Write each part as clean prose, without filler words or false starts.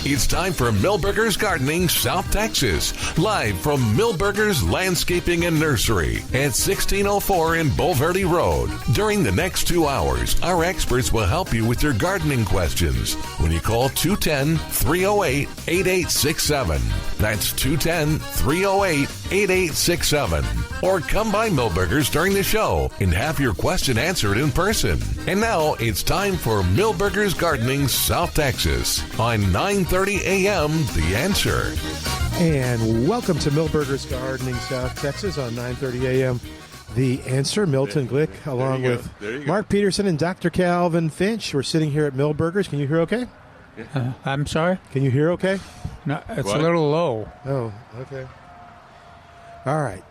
It's time for Milberger's Gardening South Texas, live from Milberger's Landscaping and Nursery at 1604 in Bulverde Road. During the next 2 hours, our experts will help you with your gardening questions when you call 210-308-8867. That's 210-308-8867. Or come by Milberger's during the show and have your question answered in person. And now it's time for Milberger's Gardening South Texas on 9:30 a.m. The Answer. And welcome to Milberger's Gardening South Texas on 9:30 a.m. The Answer. Milton Glueck along with Mark Peterson and Dr. Calvin Finch. We're sitting here at Milberger's. Can you hear okay? I'm sorry? Can you hear okay? No, it's a little low. Oh, okay. All right.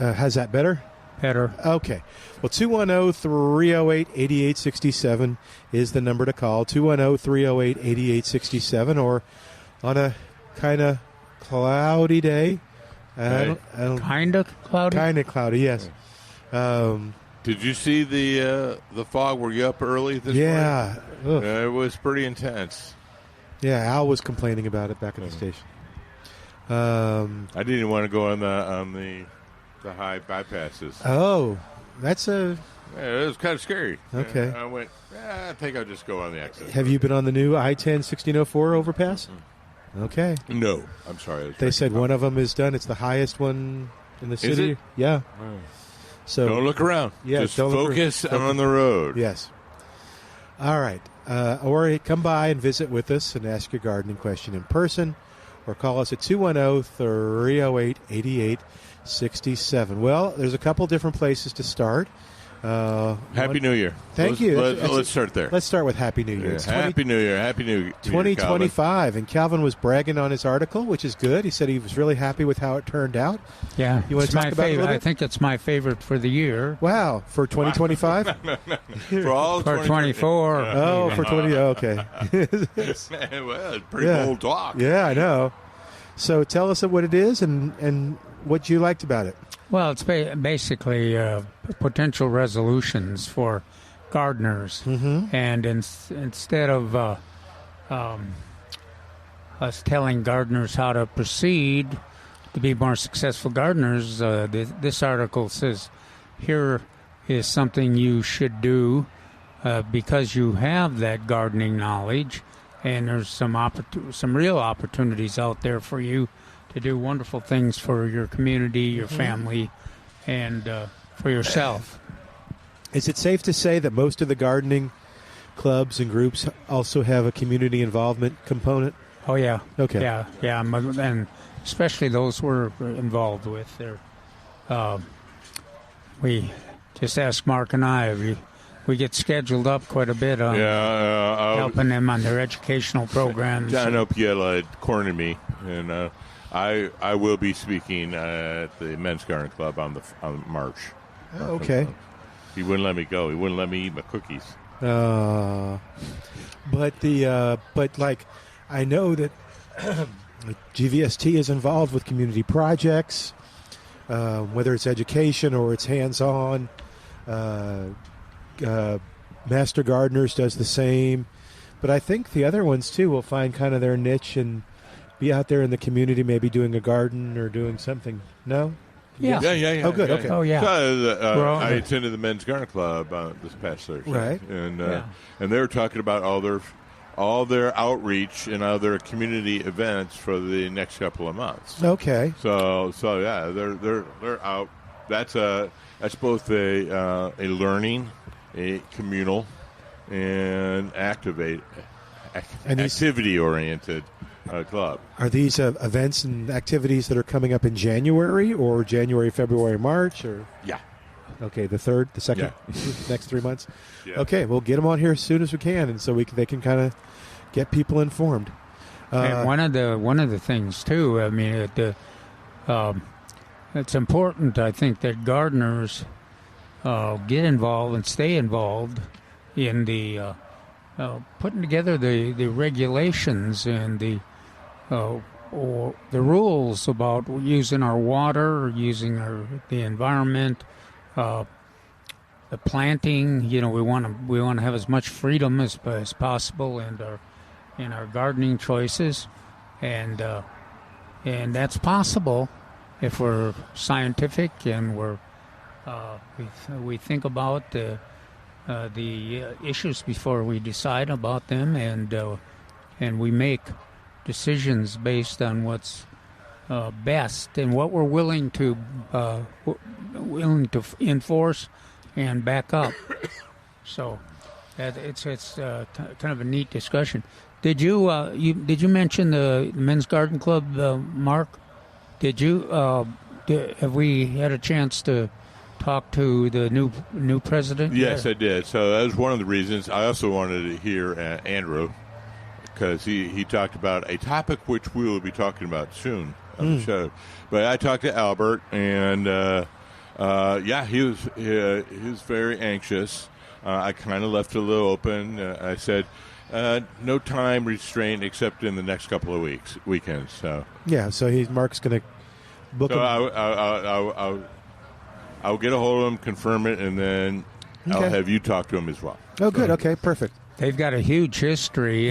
How's that better? Better. Okay. Well, 210-308-8867 is the number to call. 210-308-8867, or on a kind of cloudy day. Kind of cloudy? Kind of cloudy, yes. Did you see the fog? Were you up early this morning? Yeah. It was pretty intense. Yeah, Al was complaining about it back at the station. I didn't even want to go on the high bypasses. Oh, that's it was kind of scary. Okay. I went, I think I'll just go on the exit. Have you been on the new I-10-1604 overpass? Mm-hmm. Okay. No, I'm sorry. They said one of them is done. It's the highest one in the city. Is it? Yeah. Oh. So don't look around. Yeah, just focus on the road. Yes. All right. Or come by and visit with us and ask your gardening question in person, or call us at 210-308-8867. Well, there's a couple different places to start. Happy New Year. Thank you. Let's start there. Let's start with Happy New Year. Yeah, Happy New Year. Happy New Year. 2025. And Calvin was bragging on his article, which is good. He said he was really happy with how it turned out. Yeah. You want to talk about it a little bit? I think it's my favorite for the year. Wow. For 2025? For all for 24. Oh, for 20. Okay. Well, it's pretty bold talk. Yeah, I know. So tell us what it is and what you liked about it. Well, it's basically potential resolutions for gardeners. Mm-hmm. And instead of us telling gardeners how to proceed to be more successful gardeners, this article says here is something you should do because you have that gardening knowledge, and there's some real opportunities out there for you to do wonderful things for your community, your family, and for yourself. Is it safe to say that most of the gardening clubs and groups also have a community involvement component? Oh, yeah. Okay. Yeah, and especially those we're involved with. We just ask Mark and I. We get scheduled up quite a bit on helping them on their educational programs. John Opiella had cornered me, and I will be speaking at the Men's Garden Club on March. Oh, okay. He wouldn't let me go. He wouldn't let me eat my cookies. But I know that GVST is involved with community projects, whether it's education or it's hands-on. Master Gardeners does the same. But I think the other ones, too, will find kind of their niche and be out there in the community, maybe doing a garden or doing something. No? Yeah. Yeah. Oh, good. Okay. Oh, yeah. So, I attended the Men's Garden Club this past Thursday, right? And they were talking about all their outreach and other community events for the next couple of months. Okay. So yeah, they're out. That's both a learning, a communal, and activity-oriented club. Are these events and activities that are coming up in January or January, February, March? Or Yeah. Okay, the third, the second, next 3 months? Yeah. Okay, we'll get them on here as soon as we can, and so they can kind of get people informed. And one of the things, too, I mean, it's important, I think, that gardeners get involved and stay involved in the putting together the regulations and the rules about using our water, or using the environment, the planting. You know, we want to have as much freedom as possible, and in our gardening choices, and that's possible if we're scientific and we think about the issues before we decide about them, and we make decisions based on what's best and what we're willing to enforce and back up. So it's kind of a neat discussion. Did you mention the Men's Garden Club, Mark? Did you have we had a chance to talk to the new president? Yes, I did. So that was one of the reasons. I also wanted to hear Andrew, because he talked about a topic which we will be talking about soon on the show. But I talked to Albert, and he was very anxious. I kind of left it a little open. I said, no time restraint except in the next couple of weekends. So yeah, so Mark's going to book. So I'll get a hold of him, confirm it, and then I'll have you talk to him as well. Oh, good. Okay, perfect. They've got a huge history,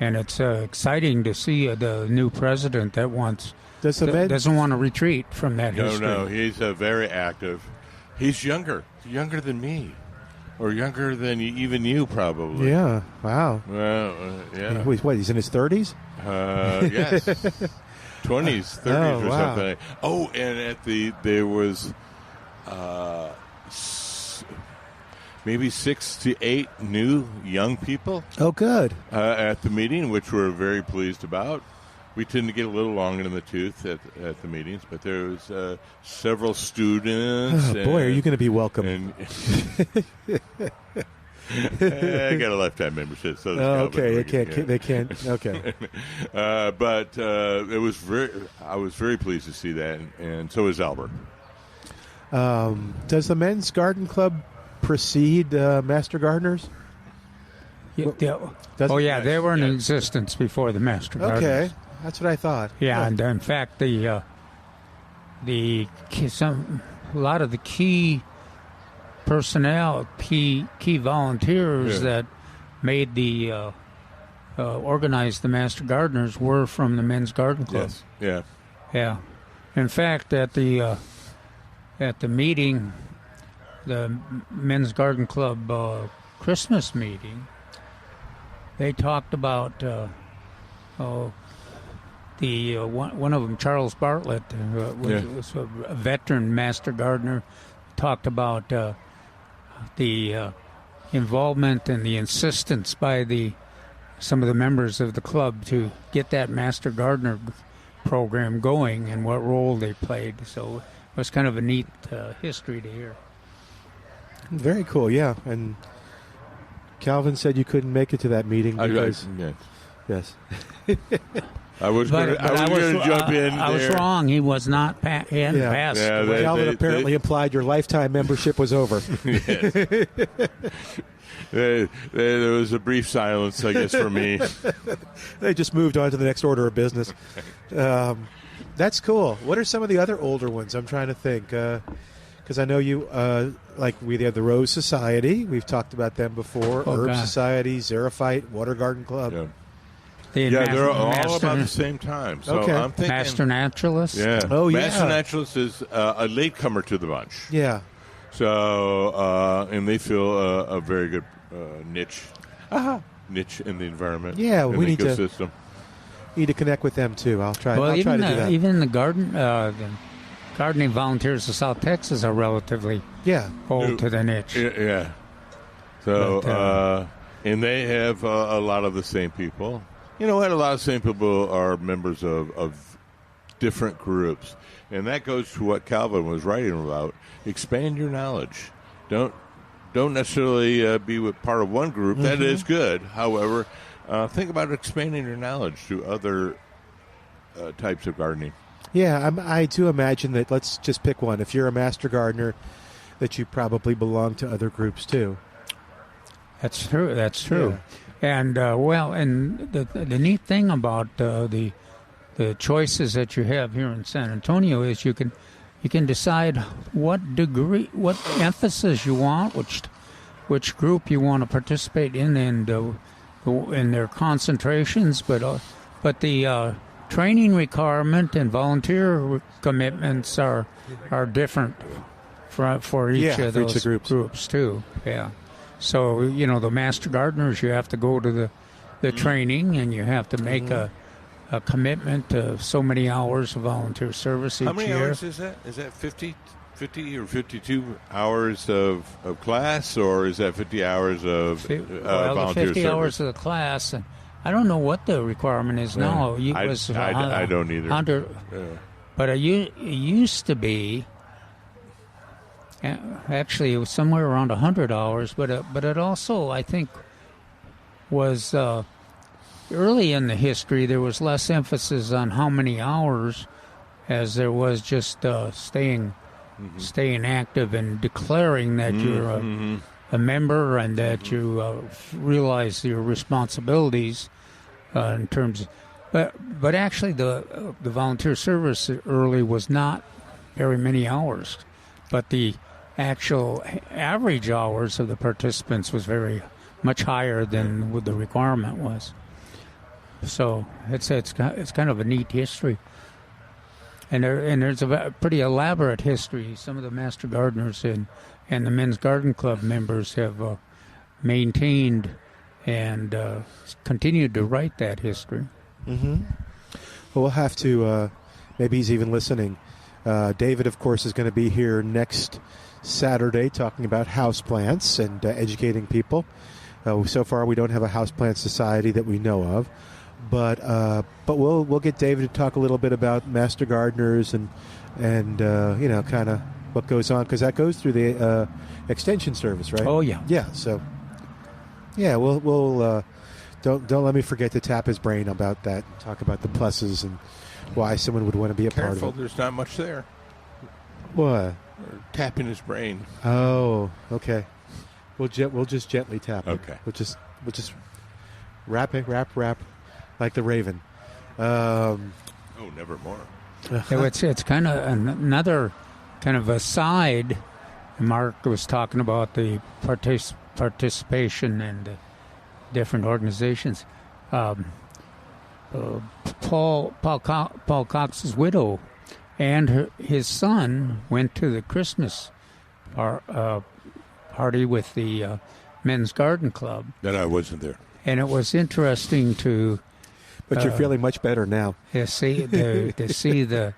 and it's exciting to see the new president that doesn't want to retreat from that history. No, he's very active. He's younger than me, or younger than even you, probably. Yeah. Wow. Well, yeah. What? He's in his 30s? Yes. 20s, 30s, or something. Oh, and there was maybe 6 to 8 new young people. Oh, good. At the meeting, which we're very pleased about. We tend to get a little long in the tooth at the meetings, but there was several students. Oh, boy, are you going to be welcome. I got a lifetime membership, so okay, they can't. Okay, but it was I was very pleased to see that, and so is Albert. Does the Men's Garden Club precede Master Gardeners? They were in existence before the Master Gardeners. Okay, that's what I thought. Yeah, and in fact, a lot of the key personnel, key volunteers that made organized the Master Gardeners were from the Men's Garden Club. Yes. Yeah. In fact, at the meeting, the Men's Garden Club Christmas meeting, they talked about one of them, Charles Bartlett, was a veteran Master Gardener, talked about the involvement and the insistence by some of the members of the club to get that Master Gardener program going and what role they played. So it was kind of a neat history to hear. Very cool, yeah. And Calvin said you couldn't make it to that meeting because... Yes. I was going to jump in. I was wrong. He was not. He hadn't passed. Yeah, Calvin apparently implied your lifetime membership was over. Yes. There was a brief silence, I guess, for me. They just moved on to the next order of business. That's cool. What are some of the other older ones? I'm trying to think. Because I know you, we have the Rose Society. We've talked about them before. Herb Society, Xerophyte, Water Garden Club. Yeah. They're all about the same time. So I'm thinking Master Naturalist. Yeah. Oh, yeah. Master Naturalist is a latecomer to the bunch. Yeah. So and they feel a very good niche in the environment. Yeah, we need ecosystem. Need to connect with them too. I'll try to do that. Even the gardening volunteers of South Texas are relatively old to the niche. Yeah. So and they have a lot of the same people. You know what? A lot of same people are members of different groups. And that goes to what Calvin was writing about. Expand your knowledge. Don't necessarily be part of one group. Mm-hmm. That is good. However, think about expanding your knowledge to other types of gardening. Yeah, I do imagine that, let's just pick one. If you're a Master Gardener, that you probably belong to other groups too. That's true. Yeah. And and the neat thing about the choices that you have here in San Antonio is you can decide what emphasis you want, which group you want to participate in, and in their concentrations, but the training requirement and volunteer commitments are different for each of those groups too. Yeah. So the master gardeners, you have to go to the training, and you have to make a commitment to so many hours of volunteer service each year. How many hours is that? Is that 50 or 52 hours of class, or is that 50 hours of volunteer 50 service? hours of the class. And I don't know what the requirement is now. I don't either. But it used to be, actually, it was somewhere around 100 hours, but it also, I think, was early in the history, there was less emphasis on how many hours as there was just staying active and declaring that you're a member and that you realize your responsibilities in terms of, but actually the volunteer service early was not very many hours, but the actual average hours of the participants was very much higher than what the requirement was. So it's kind of a neat history. And there's a pretty elaborate history. Some of the Master Gardeners and the Men's Garden Club members have maintained and continued to write that history. Mm-hmm. Well, we'll have to, maybe he's even listening. David, of course, is going to be here next Saturday talking about houseplants and educating people. So far, we don't have a houseplant society that we know of. But we'll get David to talk a little bit about Master Gardeners and kind of what goes on, because that goes through the extension service, right? Oh yeah, yeah. So yeah, we'll don't let me forget to tap his brain about that. Talk about the pluses and why someone would want to be a part of it. There's not much there. What? Tapping his brain. Oh, okay. We'll just gently tap it. Okay. We'll just wrap like the raven. Nevermore. It's kind of another kind of aside. Mark was talking about the participation and different organizations. Paul Cox's widow and his son went to the Christmas party with the Men's Garden Club. That I wasn't there. And it was interesting to... But you're feeling much better now. To see the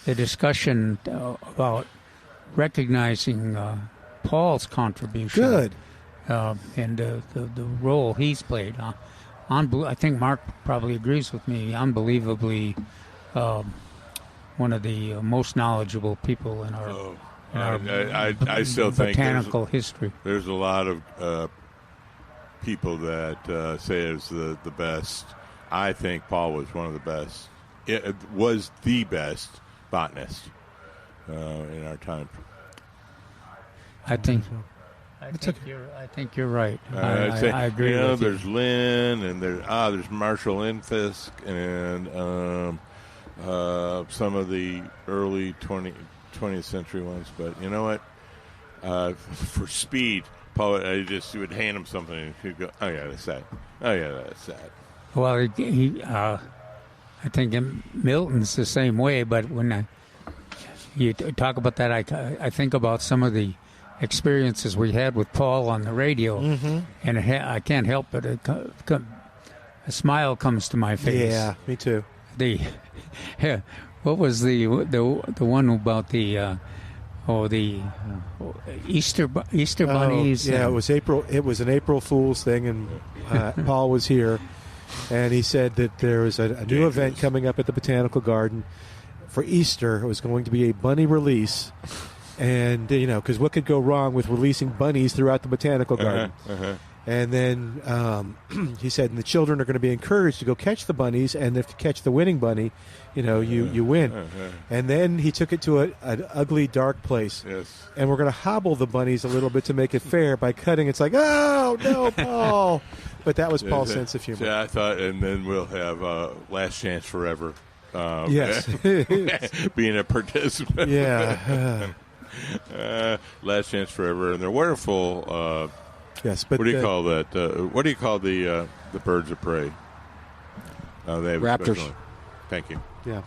discussion about recognizing Paul's contribution. Good. And the role he's played. I think Mark probably agrees with me. Unbelievably, one of the most knowledgeable people in our, I still think botanical history. There's a lot of people that say it's the best. I think Paul was one of the best. It was the best botanist in our time. I think you're right. I agree with you. There's Lynn, and there's Marshall Infisk, and some of the early 20th century ones. But you know what? For speed, Paul, I just would hand him something, and he'd go, "Oh yeah, that's that. Oh yeah, that's that." Well, I think Milton's the same way. But when you talk about that, I think about some of the experiences we had with Paul on the radio, and I can't help but a smile comes to my face. Yeah, me too. What was the one about the Easter bunnies? Yeah, it was April. It was an April Fool's thing, and Paul was here, and he said that there was a new event coming up at the Botanical Garden for Easter. It was going to be a bunny release. And, because what could go wrong with releasing bunnies throughout the Botanical Garden? And then he said, and the children are going to be encouraged to go catch the bunnies, and if you catch the winning bunny, you win. And then he took it to an ugly, dark place. Yes. And we're going to hobble the bunnies a little bit to make it fair by cutting. It's like, oh, no, Paul. But that was Paul's sense of humor. Yeah, I thought, and then we'll have Last Chance Forever. Yes. Being a participant. Yeah. Last Chance Forever, and they're wonderful Yes, but what do you call that? What do you call the birds of prey? They have Raptors. A special. Thank you. Yeah,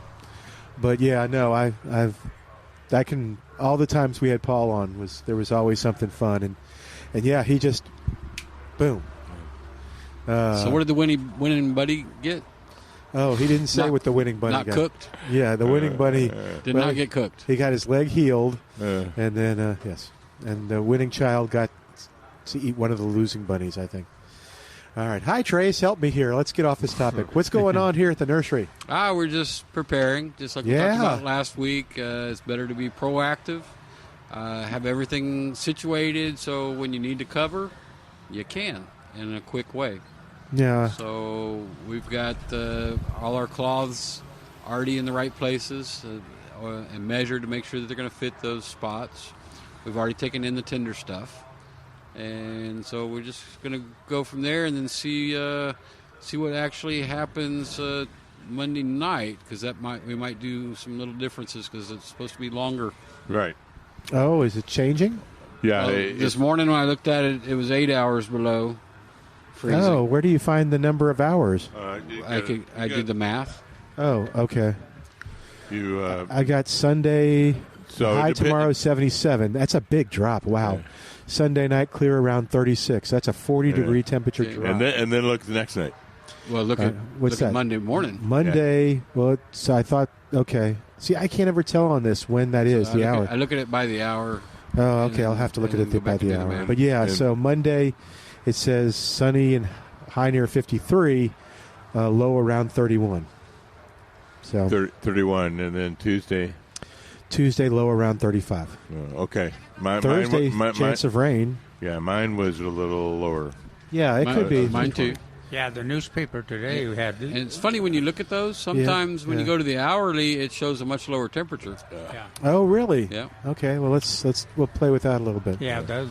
but yeah, no, I can. All the times we had Paul on there was always something fun, and yeah, he just boom. So what did the winning buddy get? Oh, he didn't say what the winning bunny not got. cooked. Yeah, the winning bunny Did not get cooked. He got his leg healed, and then yes, and the winning child got to eat one of the losing bunnies, I think. All right, hi Trace, help me here. Let's get off this topic. What's going on here at the nursery? We're just preparing, just like we talked about last week. It's better to be proactive, have everything situated so when you need to cover, you can in a quick way. Yeah. So we've got all our cloths already in the right places and measured to make sure that they're going to fit those spots. We've already taken in the tender stuff. And so we're just going to go from there and then see what actually happens Monday night, because we might do some little differences because it's supposed to be longer. Right. Oh, is it changing? Yeah. This morning when I looked at it, it was 8 hours below freezing. Oh, where do you find the number of hours? I did the math. Oh, okay. I got Sunday. So high tomorrow 77. That's a big drop. Wow. Yeah. Sunday night clear around 36. That's a 40-degree temperature drop. And then look the next night. Well, look at Monday morning. Monday. Yeah. Well, so I thought, okay. See, I can't ever tell on this when that is, the hour. I look at it by the hour. Oh, okay. I'll have to look at it by the hour. But yeah, so Monday it says sunny and high near 53, low around 31. So 31, and then Tuesday low around 35. Okay. Thursday chance of rain. Yeah, mine was a little lower. Yeah, it could be. Mine too. Yeah, the newspaper today had. And it's funny when you look at those. Sometimes when you go to the hourly, it shows a much lower temperature. Yeah. Oh, really? Yeah. Okay. Well, we'll play with that a little bit. Yeah, the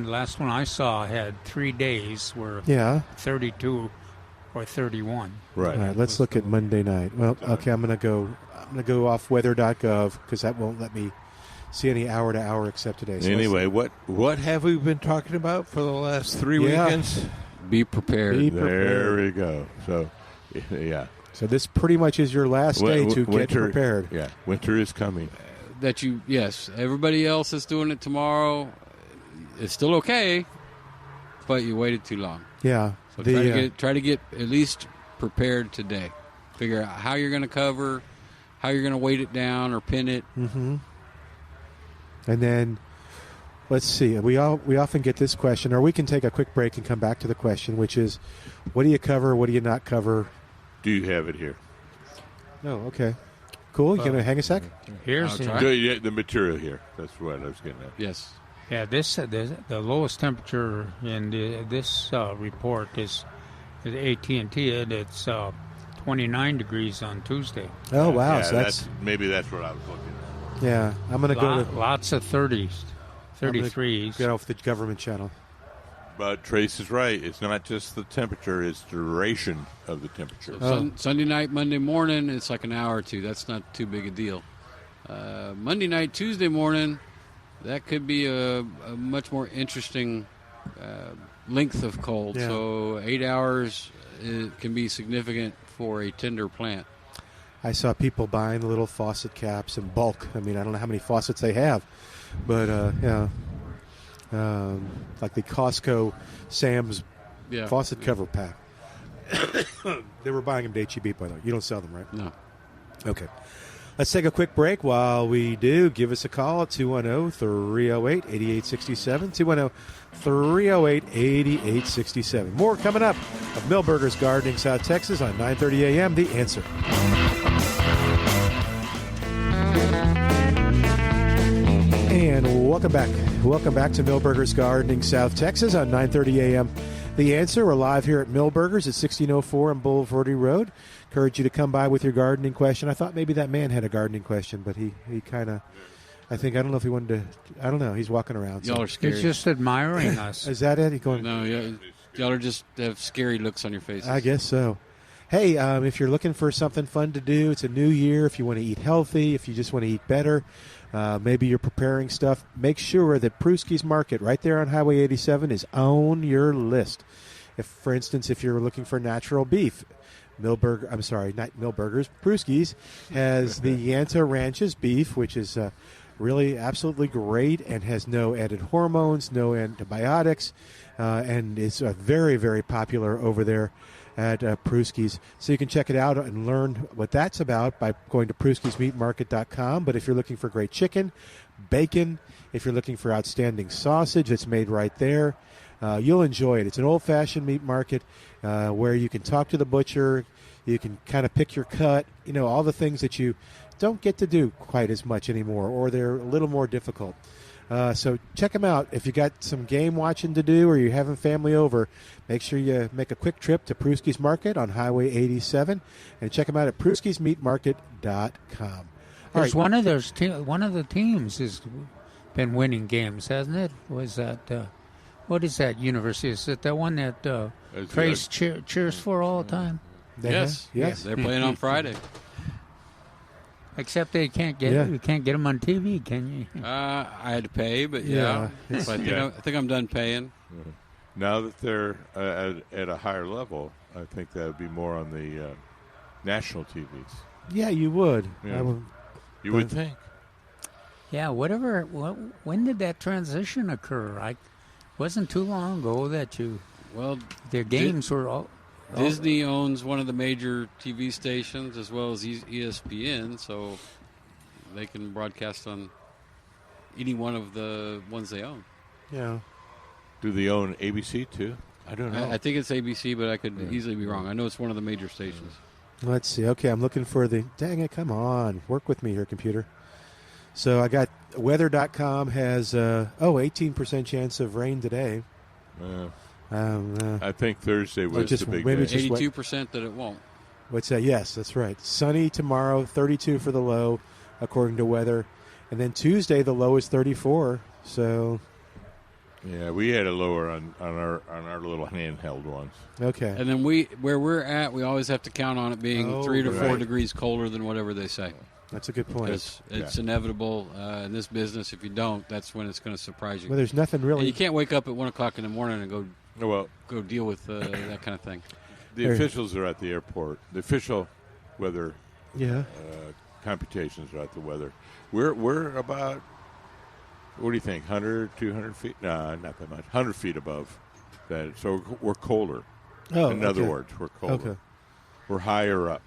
last one I saw had 3 days where 32 or 31. Right. All right. Let's look at Monday night. Well, okay. I'm gonna go off weather.gov because that won't let me see any hour-to-hour except today. So anyway, what have we been talking about for the last 3 weekends? Be prepared. There we go. So, yeah. So this pretty much is your last day to get prepared. Yeah, winter is coming. Yes, everybody else is doing it tomorrow. It's still okay, but you waited too long. Yeah. So try to get at least prepared today. Figure out how you're going to cover, how you're going to weight it down or pin it. Mm-hmm. And then, let's see. We often get this question, or we can take a quick break and come back to the question, which is, what do you cover? What do you not cover? Do you have it here? No. Okay. Cool. You going to hang a sec? Here's the material here. That's what I was getting at. Yes. Yeah. The lowest temperature in this report is at AT&T. It's 29 degrees on Tuesday. Oh wow! Yeah, so that's maybe that's what I was looking at. Yeah, I'm going to go to lots of 30s, 33s. Get off the government channel. But Trace is right. It's not just the temperature; it's duration of the temperature. Sunday night, Monday morning, it's like an hour or two. That's not too big a deal. Monday night, Tuesday morning, that could be a much more interesting length of cold. Yeah. So 8 hours can be significant for a tender plant. I saw people buying the little faucet caps in bulk. I mean, I don't know how many faucets they have, but like the Costco Sam's faucet cover pack. They were buying them to HEB, by the way. You don't sell them, right? No. Okay. Let's take a quick break. While we do, give us a call at 210-308-8867. 210-308-8867. More coming up of Milberger's Gardening, South Texas on 9:30 a.m. The Answer. And welcome back. Welcome back to Milberger's Gardening, South Texas on 9:30 a.m. The Answer. We're live here at Milberger's at 1604 on Boulevardy Road. Encourage you to come by with your gardening question. I thought maybe that man had a gardening question, but he kind of, I don't know if he wanted to, I don't know. He's walking around. Y'all are scary. He's just admiring us. Is that it? He's going, no, y'all are just have scary looks on your faces. I guess so. hey, if you're looking for something fun to do, it's a new year. If you want to eat healthy, if you just want to eat better, maybe you're preparing stuff, make sure that Pruski's Market right there on Highway 87 is on your list. If, for instance, if you're looking for natural beef, not Millburgers, Pruski's has the Yanta Ranches beef, which is really absolutely great and has no added hormones, no antibiotics, and it's very, very popular over there at Pruski's. So you can check it out and learn what that's about by going to pruskismeatmarket.com. But if you're looking for great chicken, bacon, if you're looking for outstanding sausage, it's made right there. You'll enjoy it. It's an old-fashioned meat market where you can talk to the butcher, you can kind of pick your cut, all the things that you don't get to do quite as much anymore, or they're a little more difficult. So check them out. If you got some game watching to do or you're having family over, make sure you make a quick trip to Pruski's Market on Highway 87 and check them out at pruskismeatmarket.com. There's one of the teams has been winning games, hasn't it? Was that what is that university? Is it that one that Trace cheers for all the time? Yes. They're playing on Friday. Except they can't get you can't get them on TV, can you? I had to pay, but I think I'm done paying. Now that they're at a higher level, I think that would be more on the national TVs. Yeah, you would. Yeah. You would think. Yeah, when did that transition occur? I wasn't too long ago that their games were all. Disney owns one of the major TV stations as well as ESPN, so they can broadcast on any one of the ones they own. Yeah. Do they own ABC too? I don't know. I think it's ABC, but I could easily be wrong. I know it's one of the major stations. Let's see. Okay, I'm looking for dang it, come on. Work with me here, computer. So I got weather.com has 18% chance of rain today. I think Thursday was the big day. 82% that it won't. What's that? Yes, that's right. Sunny tomorrow, 32 for the low, according to weather. And then Tuesday, the low is 34. So, yeah, we had a lower on our little handheld ones. Okay. And then where we're at, we always have to count on it being 3 to 4 degrees colder than whatever they say. That's a good point. It's inevitable in this business. If you don't, that's when it's going to surprise you. Well, there's nothing really. And you can't wake up at 1 o'clock in the morning and go deal with that kind of thing. The officials are at the airport. The official weather computations are at the weather. We're about, what do you think, 100, 200 feet? No, not that much. 100 feet above that. So we're colder. In other words, we're colder. Okay. We're higher up.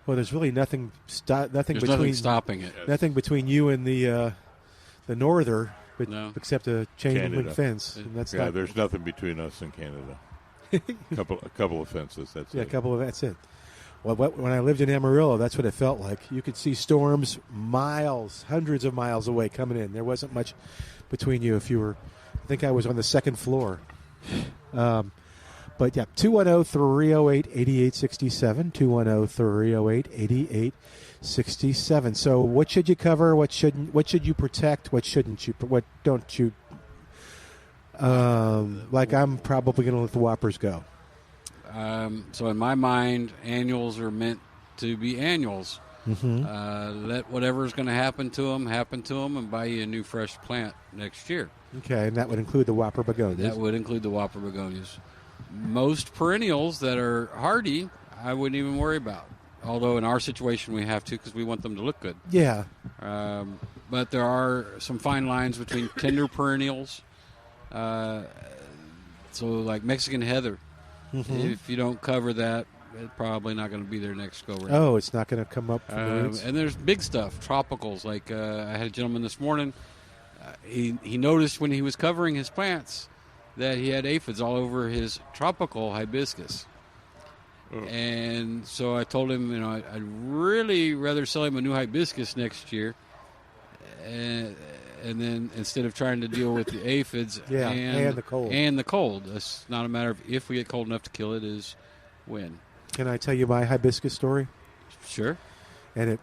Well, there's really nothing stopping it. Nothing between you and the norther. Except a chain link fence. And there's nothing between us and Canada. a couple of fences, that's it. Yeah, that's it. Well, when I lived in Amarillo, that's what it felt like. You could see storms hundreds of miles away coming in. There wasn't much between you I think I was on the second floor. But, 210-308-8867, 210-308-8867. So what should you cover? What should you protect? What shouldn't you? What don't you? I'm probably going to let the Whoppers go. So in my mind, annuals are meant to be annuals. Mm-hmm. Let whatever's going to happen to them, and buy you a new fresh plant next year. Okay, and that would include the Whopper begonias. That would include the Whopper begonias. Most perennials that are hardy, I wouldn't even worry about. Although in our situation we have to because we want them to look good. Yeah. But there are some fine lines between tender perennials. So like Mexican heather, if you don't cover that, it's probably not going to be there next go round. Oh, it's not going to come up from the roots? And there's big stuff, tropicals. Like I had a gentleman this morning, he noticed when he was covering his plants that he had aphids all over his tropical hibiscus. Oh. And so I told him, I'd really rather sell him a new hibiscus next year. And then instead of trying to deal with the aphids and the cold. And the cold. It's not a matter of if we get cold enough to kill it, is when. Can I tell you my hibiscus story? Sure. And it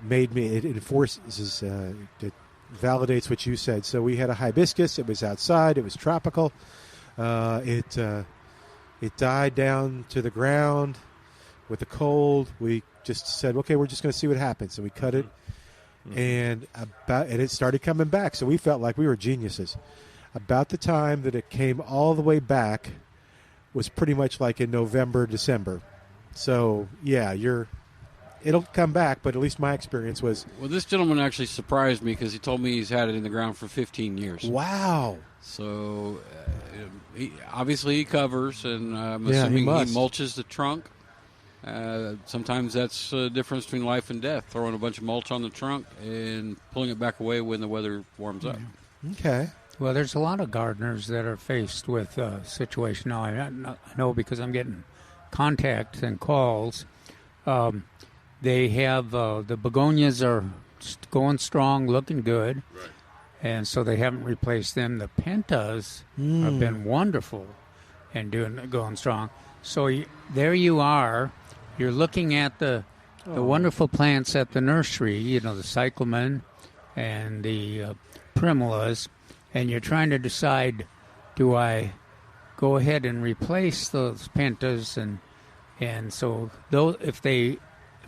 enforces, it validates what you said. So we had a hibiscus. It was outside. It was tropical. It died down to the ground. with the cold, we just said, okay, we're just going to see what happens. And we cut it, and it started coming back. So we felt like we were geniuses. About the time that it came all the way back was pretty much like in November, December. So, yeah, it'll come back, but at least my experience was... Well, this gentleman actually surprised me because he told me he's had it in the ground for 15 years. Wow. So, obviously he covers, and I'm assuming he mulches the trunk. Sometimes that's the difference between life and death, throwing a bunch of mulch on the trunk and pulling it back away when the weather warms up. Okay. Well, there's a lot of gardeners that are faced with a situation now. I know because I'm getting contacts and calls. They have the begonias are going strong, looking good, Right. and so they haven't replaced them. The pentas have been wonderful and going strong. So there you are. You're looking at the wonderful plants at the nursery, the cyclamen and the primulas, and you're trying to decide, do I go ahead and replace those pentas? And so if they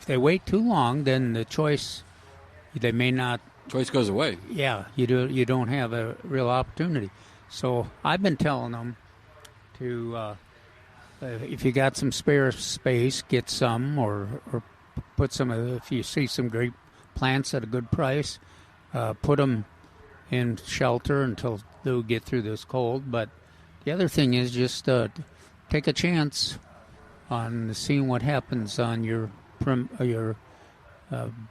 wait too long, then the choice, they may not. Choice goes away. Yeah, you don't have a real opportunity. So I've been telling them to, if you got some spare space, get some, or put some. If you see some great plants at a good price, put them in shelter until they'll get through this cold. But the other thing is just take a chance on seeing what happens on your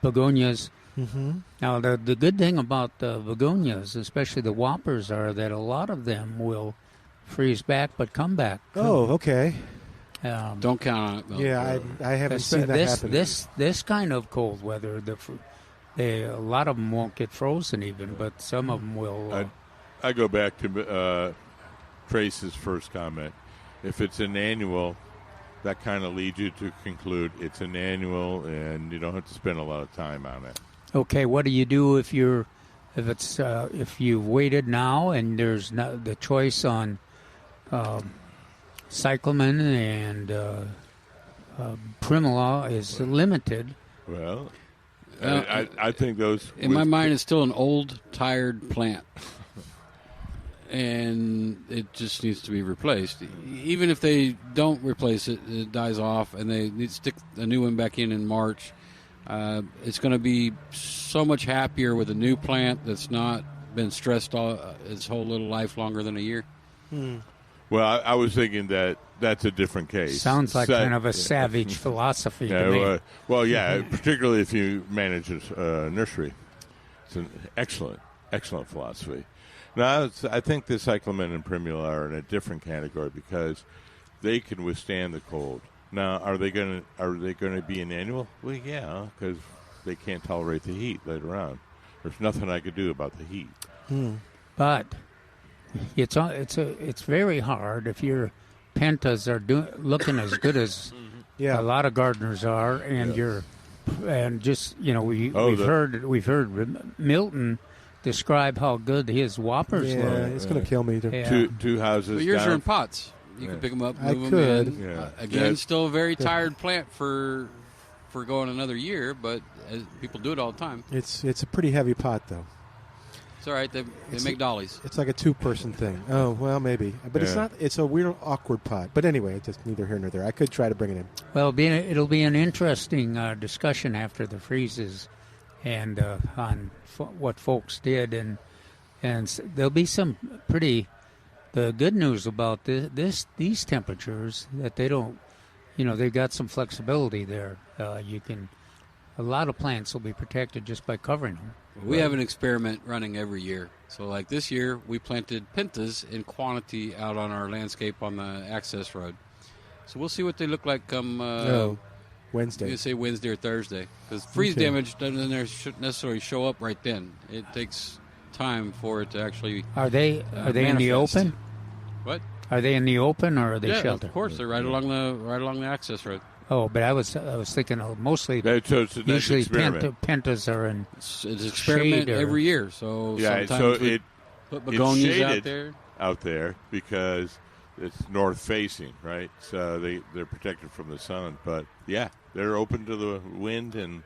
begonias. Mm-hmm. Now, the good thing about the begonias, especially the whoppers, are that a lot of them will freeze back but come back. Oh, okay. Don't count on it, though. Yeah, I haven't seen that happen. This kind of cold weather, a lot of them won't get frozen even, but some of them will. I go back to Trace's first comment. If it's an annual, that kind of leads you to conclude it's an annual, and you don't have to spend a lot of time on it. Okay, what do you do if you've waited now and there's not the choice on cyclamen and primula is limited? Well, I think those... In my mind, it's still an old, tired plant. And it just needs to be replaced. Even if they don't replace it, it dies off, and they need to stick a new one back in March. It's going to be so much happier with a new plant that's not been stressed its whole little life longer than a year. Well, I was thinking that's a different case. Sounds like kind of a savage philosophy to me. Well, yeah, particularly if you manage a nursery. It's an excellent philosophy. Now, I think the cyclamen and primula are in a different category because they can withstand the cold. Now, are they going to be an annual? Well, yeah, because they can't tolerate the heat later on. There's nothing I could do about the heat. But it's very hard if your pentas are looking as good as a lot of gardeners are, and we've heard Milton describe how good his whoppers look. Yeah, it's going to kill me. Yeah. Two houses. But yours down. are in pots. You can pick them up, move I them could. in. Yeah. Again, still a very tired plant for going another year, but people do it all the time. It's a pretty heavy pot, though. It's all right. They make dollies. It's like a two-person thing. Oh, well, maybe. But it's not. It's a weird, awkward pot. But anyway, it's just neither here nor there. I could try to bring it in. Well, it'll be an interesting discussion after the freezes and on what folks did. And there'll be some pretty... The good news about these temperatures that they don't, they've got some flexibility there. A lot of plants will be protected just by covering them. We have an experiment running every year. So like this year, we planted pentas in quantity out on our landscape on the access road. So we'll see what they look like come Wednesday. You say Wednesday or Thursday. Because freeze damage doesn't necessarily show up right then. It takes time for it to actually Are they in the open? What? Are they in the open or are they sheltered? Of course, they're right along the access road. Oh, but I was thinking mostly usually pentas are in it's an experiment every year. So sometimes we put begonias it's shaded out there because it's north facing, right? So they're protected from the sun. But yeah, they're open to the wind and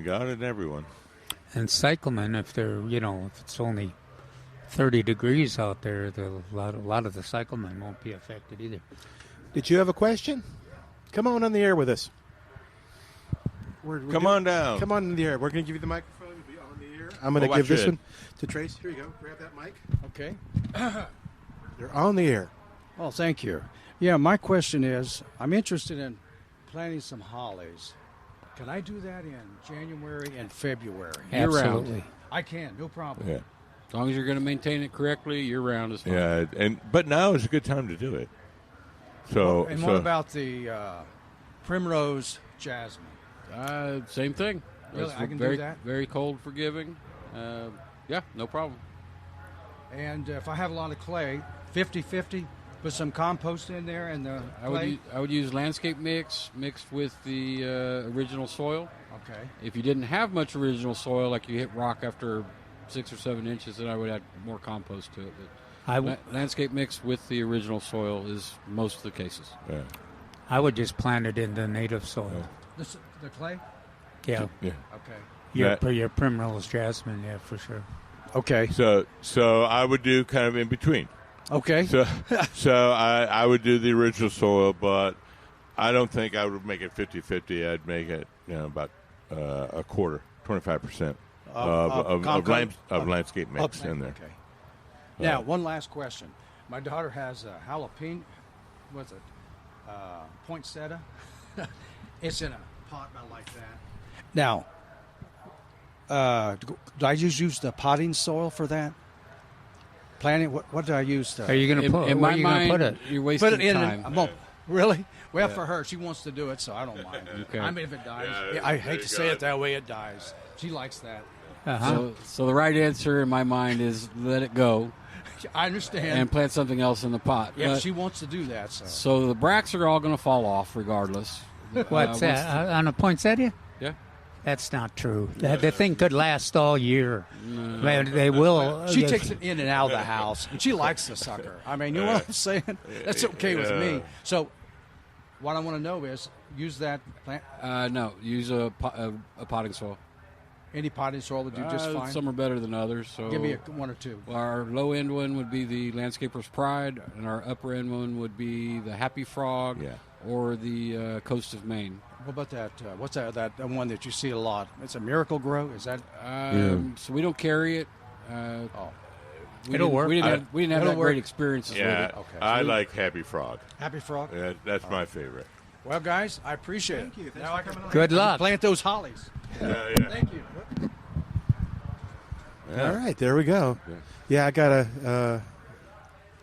God and everyone. And cyclamen, if it's only 30 degrees out there, a lot of the cyclamen won't be affected either. Did you have a question? Come on the air with us. Come on down. Come on in the air. We're going to give you the microphone. You'll be on the air. I'm going to give this one to Trace. Here you go. Grab that mic. Okay. You're on the air. Oh, thank you. Yeah, my question is, I'm interested in planting some hollies. Can I do that in January and February? Absolutely. Year-round? I can, no problem. Yeah. As long as you're going to maintain it correctly, year-round is fine. Yeah, but now is a good time to do it. So, what about the primrose jasmine? Same thing. Really? It's I can very, do that? Very cold forgiving. Yeah, no problem. And if I have a lot of clay, 50-50, put some compost in there and the clay? I would use landscape mixed with the original soil. Okay. If you didn't have much original soil, like you hit rock after 6 or 7 inches, then I would add more compost to it. But landscape mix with the original soil is most of the cases. Yeah. I would just plant it in the native soil. The clay? Yeah. Okay. Your primrose jasmine, yeah, for sure. Okay. So I would do kind of in between. Okay. So I would do the original soil, but I don't think I would make it 50-50. I'd make it about a quarter, 25% of landscape mix in there. Okay. Now, one last question. My daughter has a jalapeno, what's it, poinsettia. It's in a pot about like that. Now, do I just use the potting soil for that? Planting, what do I use? Are you going to put? In Where my are you going to mind, put it? you're wasting Put it in. time. Really? Well, for her, she wants to do it, so I don't mind. Okay. I mean, if it dies, Yeah, I there hate to you say go. it that way. It dies. She likes that. Uh-huh. So the right answer in my mind is let it go I understand. and plant something else in the pot. Yeah, But- she wants to do that. So so the bracts are all going to fall off regardless. What's that? On a poinsettia? Yeah. That's not true. The thing could last all year. They will. she takes it in and out of the house, and she likes the sucker. I mean, you know what I'm saying? That's okay with me. So, what I want to know is, use that plant. No, use a potting soil. Any potting soil would do just fine. Some are better than others. So Give me one or two. Our low end one would be the Landscaper's Pride, and our upper end one would be the Happy Frog or the Coast of Maine. What about that? What's that one that you see a lot? It's a Miracle Grow. Is that? So we don't carry it. It'll work. We didn't have that work. great experiences with Yeah, it. Okay. I like Happy Frog. Happy Frog. Yeah, that's my favorite. Well, guys, I appreciate it. Thank you. Thanks Now for coming on. Good luck. Plant those hollies. Yeah. Thank you. All right, there we go. Yeah, I got to.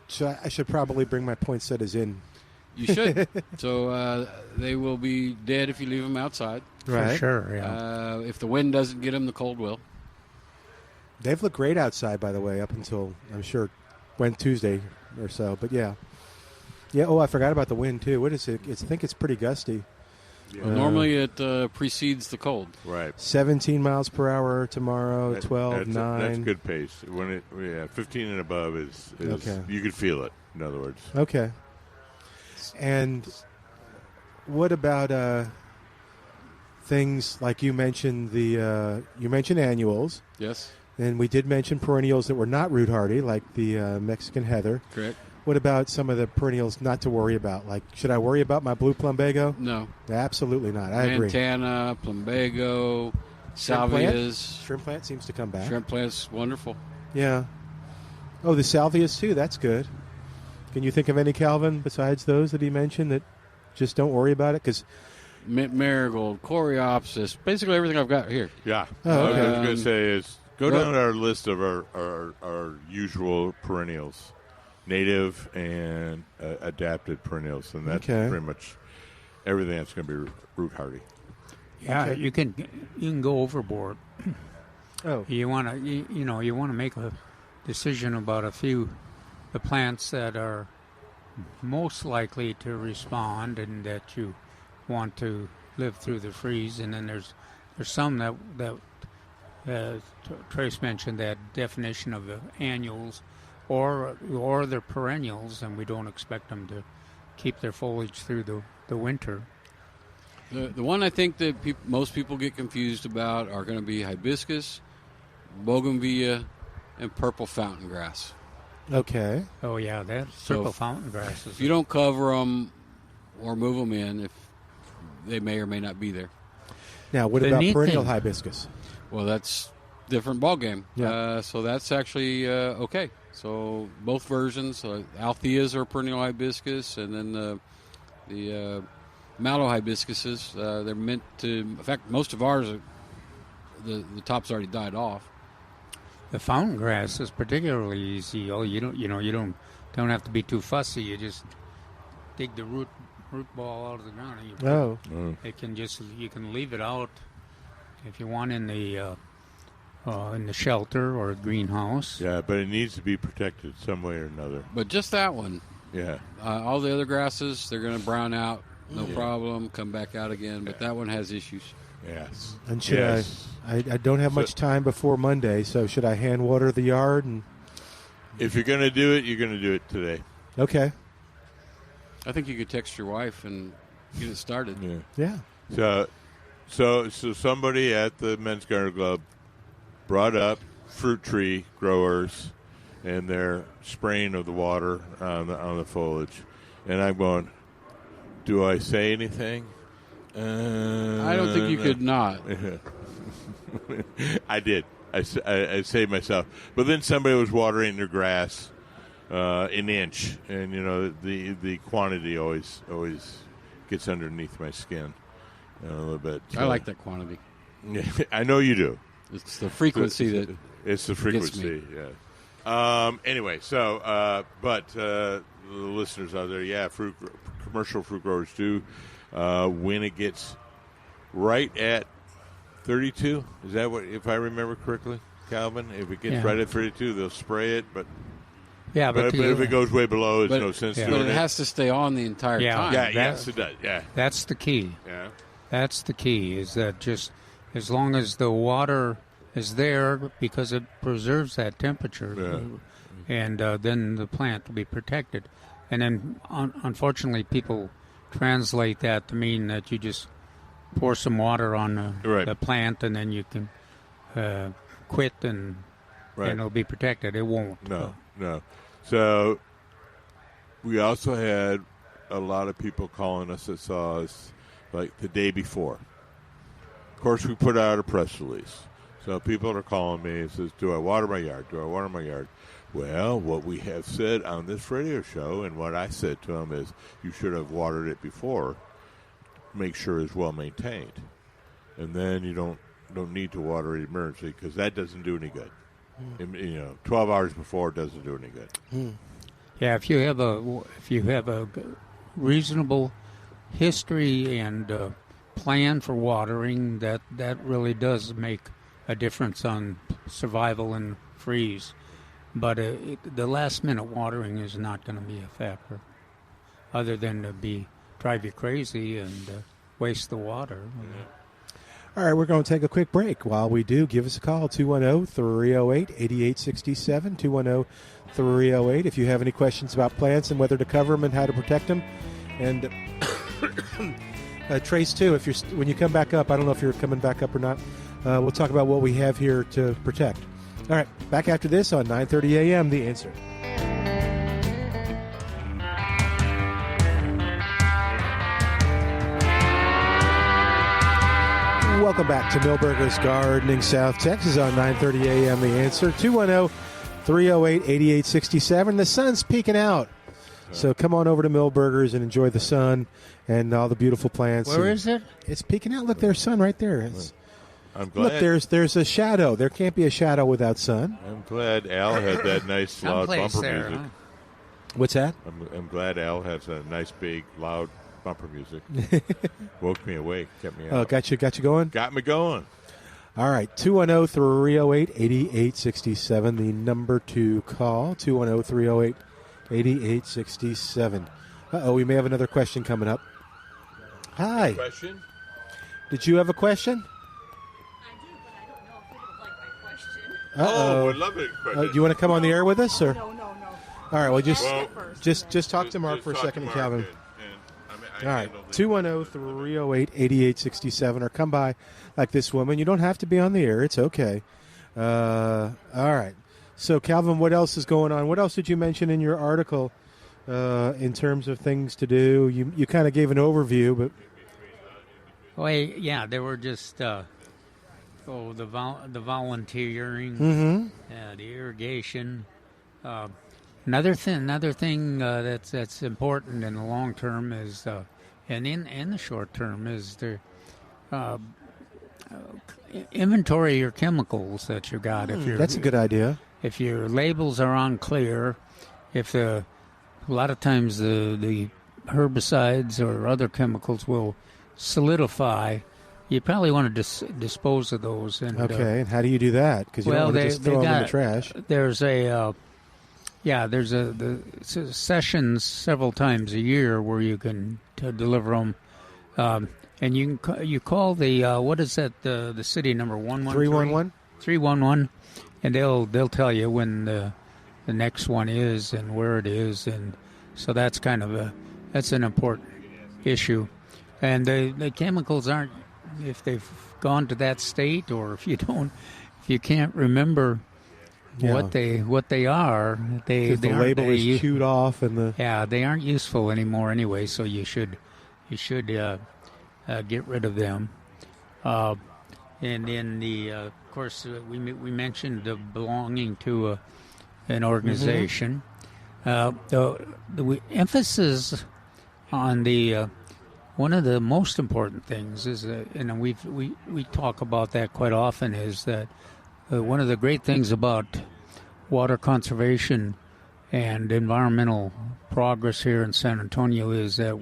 So I should probably bring my poinsettias in. You should. So they will be dead if you leave them outside. Right. For sure, yeah. If the wind doesn't get them, the cold will. They've looked great outside, by the way, up until, I'm sure, Tuesday or so. But, yeah. Yeah, oh, I forgot about the wind, too. What is it? I think it's pretty gusty. Well, normally it precedes the cold. Right. 17 miles per hour tomorrow, 12, 9. That's good pace. 15 and above is Okay. You could feel it, in other words. Okay. And what about things like you mentioned you mentioned annuals, Yes, and we did mention perennials that were not root hardy, like the Mexican heather. correct. What about some of the perennials not to worry about? Like, should I worry about my blue plumbago? No. Absolutely not. I agree. Montana, plumbago, Shrimp plant? salvias. Shrimp plant seems to come back. Shrimp plant's wonderful. Yeah. Oh, the salvias too. That's good. Can you think of any, Calvin, besides those that he mentioned that just don't worry about it? Because Mint marigold, coreopsis, basically everything I've got here. Yeah. Oh, okay. What I was going to say is go down our list of our usual perennials, native and adapted perennials, and that's Okay. pretty much everything that's going to be root hardy. Yeah, Okay. you can go overboard. oh, You want to you want to make a decision about the plants that are most likely to respond and that you want to live through the freeze, and then there's some that Trace mentioned that definition of the annuals or they're perennials, and we don't expect them to keep their foliage through the winter. The one I think that most people get confused about are going to be hibiscus, bougainvillea, and purple fountain grass. Okay. Oh yeah, that So purple fountain grass is. If you don't cover them or move them in, if they may or may not be there. Now, what The about neat perennial thing- hibiscus? Well, that's different ball game. Yeah. So that's actually okay. So both versions, Altheas are perennial hibiscus, and then the mallow hibiscuses. They're meant to. In fact, most of ours, the top's already died off. The fountain grass is particularly easy. Oh, you don't have to be too fussy. You just dig the root ball out of the ground. And you can leave it out if you want in the shelter or greenhouse. Yeah, but it needs to be protected some way or another. But just that one. Yeah. All the other grasses, they're going to brown out, no problem, come back out again. But that one has issues. Yes. And should I don't have much time before Monday, so should I hand water the yard? And if you're going to do it, you're going to do it today. Okay. I think you could text your wife and get it started. Yeah. So somebody at the Men's Garden Club brought up fruit tree growers and their spraying of the water on the foliage, and I'm going, do I say anything? I don't think you could not. I did. I saved myself. But then somebody was watering their grass an inch, and the quantity always gets underneath my skin a little bit. I like that quantity. I know you do. It's the frequency that it's the frequency. Yeah. Anyway, but the listeners out there, commercial fruit growers do. When it gets right at 32, is that what? If I remember correctly, Calvin, if it gets right at 32, they'll spray it. But if it goes way below, it's no sense doing it. But it has to stay on the entire time. Yeah, yes, it does. Yeah, that's the key. Yeah, that's the key. Is that just as long as the water is there, because it preserves that temperature, and then the plant will be protected. And then, unfortunately, people translate that to mean that you just pour some water on the plant and then you can quit and it'll be protected. It won't. No. So we also had a lot of people calling us that saw us like the day before. Of course, we put out a press release. So people are calling me and says, do I water my yard? Do I water my yard? Well, what we have said on this radio show and what I said to them is you should have watered it before. Make sure it's well maintained. And then you don't need to water it emergency because that doesn't do any good. 12 hours before doesn't do any good. Yeah, if you have a reasonable history and plan for watering, that really does make a difference on survival and freeze. But the last minute watering is not going to be a factor, other than to drive you crazy and waste the water. All right, we're going to take a quick break. While we do, give us a call, 210-308-8867, 210-308. If you have any questions about plants and whether to cover them and how to protect them. And Trace, too, when you come back up, I don't know if you're coming back up or not, we'll talk about what we have here to protect. All right, back after this on 9:30 a.m., The Answer. Welcome back to Milberger's Gardening, South Texas on 9:30 a.m. The Answer, 210-308-8867. The sun's peeking out, so come on over to Milberger's and enjoy the sun and all the beautiful plants. Where is it? It's peeking out. Look, there's sun right there. I'm glad. Look, there's a shadow. There can't be a shadow without sun. I'm glad Al had that nice loud bumper music. Huh? What's that? I'm glad Al has a nice big loud bumper music. Woke me awake, kept me out. Oh, got you going? Got me going. All right, 210-308-8867, the number to call, 210-308-8867. Uh-oh, we may have another question coming up. Hi. Question? Did you have a question? I do, but I don't know if it would like my question. Uh-oh. Would love it. Do you want to come on the air with us? Or? No. All right. Well, just talk to Mark for a second, and Calvin. All right, 210-308-8867, or come by like this woman. You don't have to be on the air. It's okay. All right. So, Calvin, what else is going on? What else did you mention in your article in terms of things to do? You kind of gave an overview, but... Well, yeah, they were just the volunteering, the irrigation. Another thing that's important in the long term is, and in the short term is the inventory your chemicals that you got. That's a good idea. If your labels are unclear, if a lot of times the herbicides or other chemicals will solidify, you probably want to dispose of those. And, and how do you do that? Because you don't want to just throw them in the trash. There's sessions several times a year where you can deliver them, and you call the what is that, the city number 113? 311, and they'll tell you when the next one is and where it is, and so that's kind of that's an important issue. And the chemicals aren't, if they've gone to that state, or if you can't remember what they are, the label is chewed off, and they aren't useful anymore anyway. So you should get rid of them. And in the of course we mentioned belonging to an organization. The emphasis on the one of the most important things is, and we talk about that quite often, is that one of the great things about water conservation and environmental progress here in San Antonio is that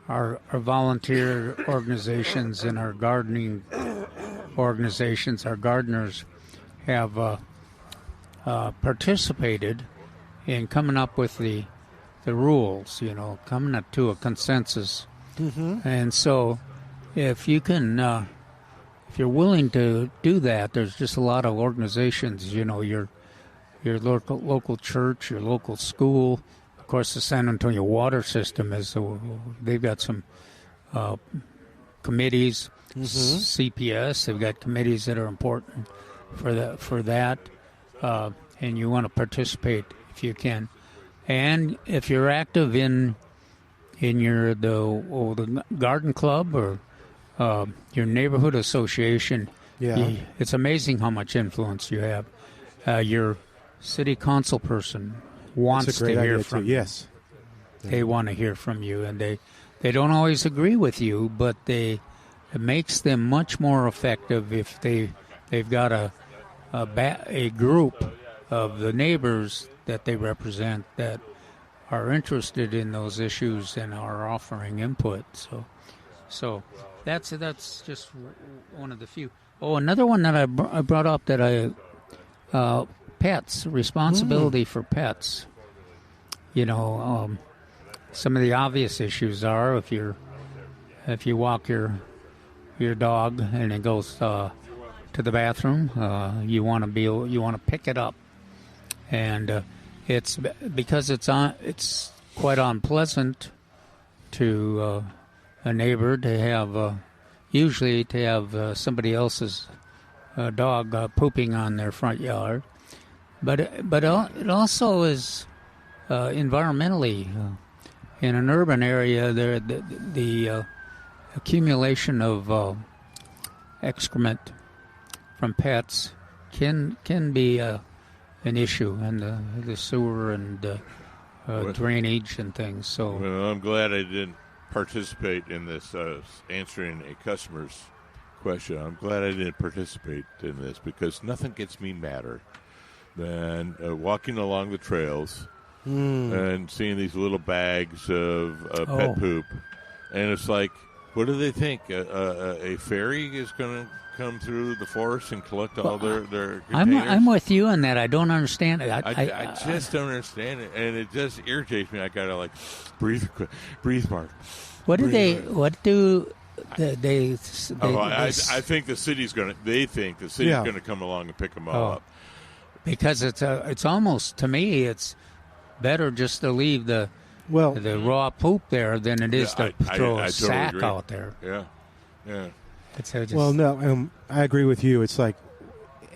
our volunteer organizations and our gardening organizations, our gardeners, have participated in coming up with the rules, coming up to a consensus. And so if you can, if you're willing to do that, there's just a lot of organizations, your local church, your local school. Of course, the San Antonio water system they've got some committees, CPS. They've got committees that are important for that, and you want to participate if you can. And if you're active in the garden club or your neighborhood association, it's amazing how much influence you have. Your city council person wants to hear from you. Yes, they want to hear from you, and they don't always agree with you, but it makes them much more effective if they've got a group of the neighbors that they represent that are interested in those issues and are offering input. So that's just one of the few. Oh, another one that I brought up that pets, responsibility for pets. Some of the obvious issues are if you walk your dog and it goes to the bathroom, you want to pick it up, and it's because it's quite unpleasant to a neighbor to have somebody else's dog pooping on their front yard, but it also is environmentally in an urban area there the accumulation of excrement from pets can be an issue, and the sewer and drainage and things. So, well, I'm glad I didn't participate in this answering a customer's question. I'm glad I didn't participate in this because nothing gets me madder than walking along the trails and seeing these little bags of pet poop, and it's like, what do they think? A ferry is going to come through the forest and collect all their containers? I'm with you on that. I don't understand it. I just don't understand it, and it just irritates me. I gotta breathe, Mark. What do they? I think the city's gonna. They think the city's gonna come along and pick them all up. Because it's almost, to me, it's better just to leave the raw poop there than it is to throw a sack totally out there. Yeah. I agree with you. It's like,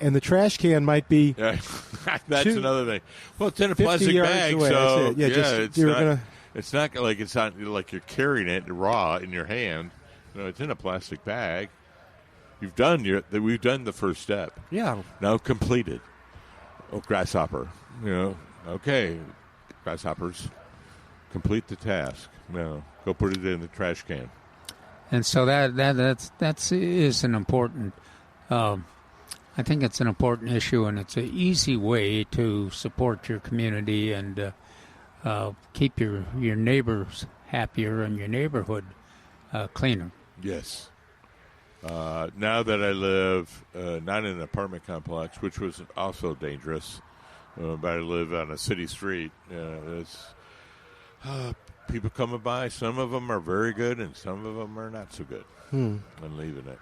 and the trash can might be. Yeah, that's another thing. Well, it's in a plastic bag, away. so It's not like you're carrying it raw in your hand. It's in a plastic bag. We've done the first step. Yeah. Now completed. Oh, grasshopper. Okay, grasshoppers, complete the task. No, go put it in the trash can. And so that is an important. I think it's an important issue, and it's an easy way to support your community and keep your neighbors happier and your neighborhood cleaner. Yes. Now that I live not in an apartment complex, which was also dangerous, but I live on a city street, it's people coming by. Some of them are very good, and some of them are not so good. I'm leaving it.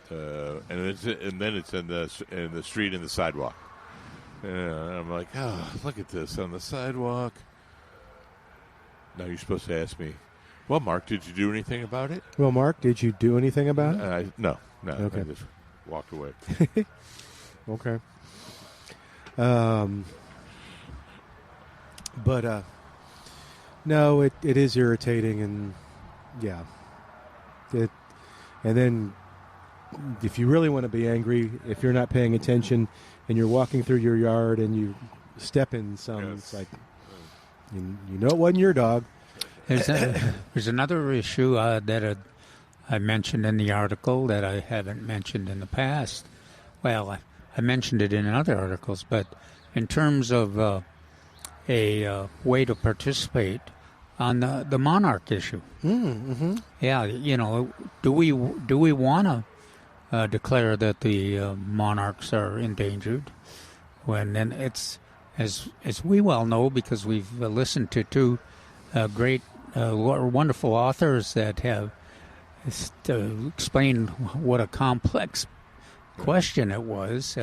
And then it's in the street and the sidewalk. And I'm like, look at this on the sidewalk. Now you're supposed to ask me, well, Mark, did you do anything about it? Well, Mark, did you do anything about it? No. Okay. I just walked away. Okay. No, it is irritating, and yeah. And then if you really want to be angry, if you're not paying attention and you're walking through your yard and you step in some, It's like, you know it wasn't your dog. There's another issue that I mentioned in the article that I haven't mentioned in the past. Well, I mentioned it in other articles, but in terms of a way to participate on the monarch issue. Mm-hmm. Yeah, do we want to declare that the monarchs are endangered? Then it's as we well know, because we've listened to two great, wonderful authors that have explained what a complex question it was.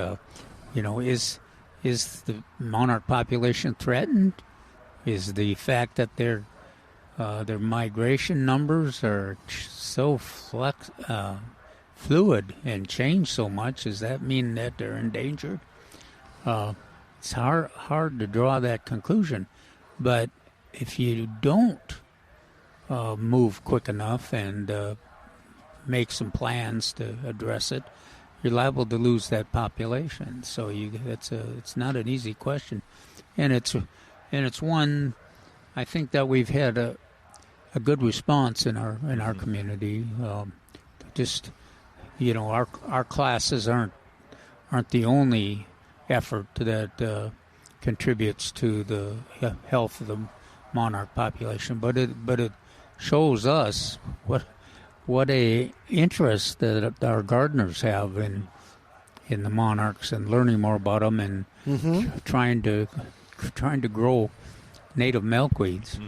Is the monarch population threatened? Is the fact that their migration numbers are so fluid and change so much, does that mean that they're endangered? It's hard to draw that conclusion. But if you don't move quick enough and make some plans to address it, you're liable to lose that population. So it's not an easy question, and it's one I think that we've had a good response in our community. Our classes aren't the only effort that contributes to the health of the monarch population, but it shows us what a interest that our gardeners have in the monarchs and learning more about them and trying to grow native milkweeds.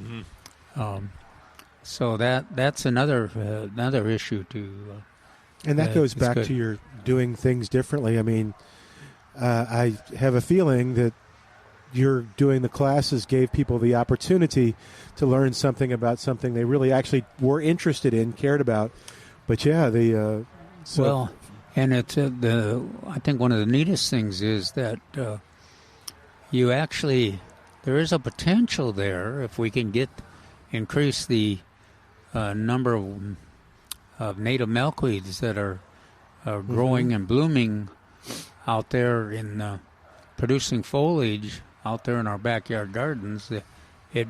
So that's another issue to. And that goes back to your doing things differently. I mean, I have a feeling that you're doing the classes gave people the opportunity to learn something about something they really actually were interested in, cared about. But yeah, and it's I think one of the neatest things is that you actually there is a potential there if we can increase the number of native milkweeds that are growing and blooming out there in producing foliage out there in our backyard gardens. It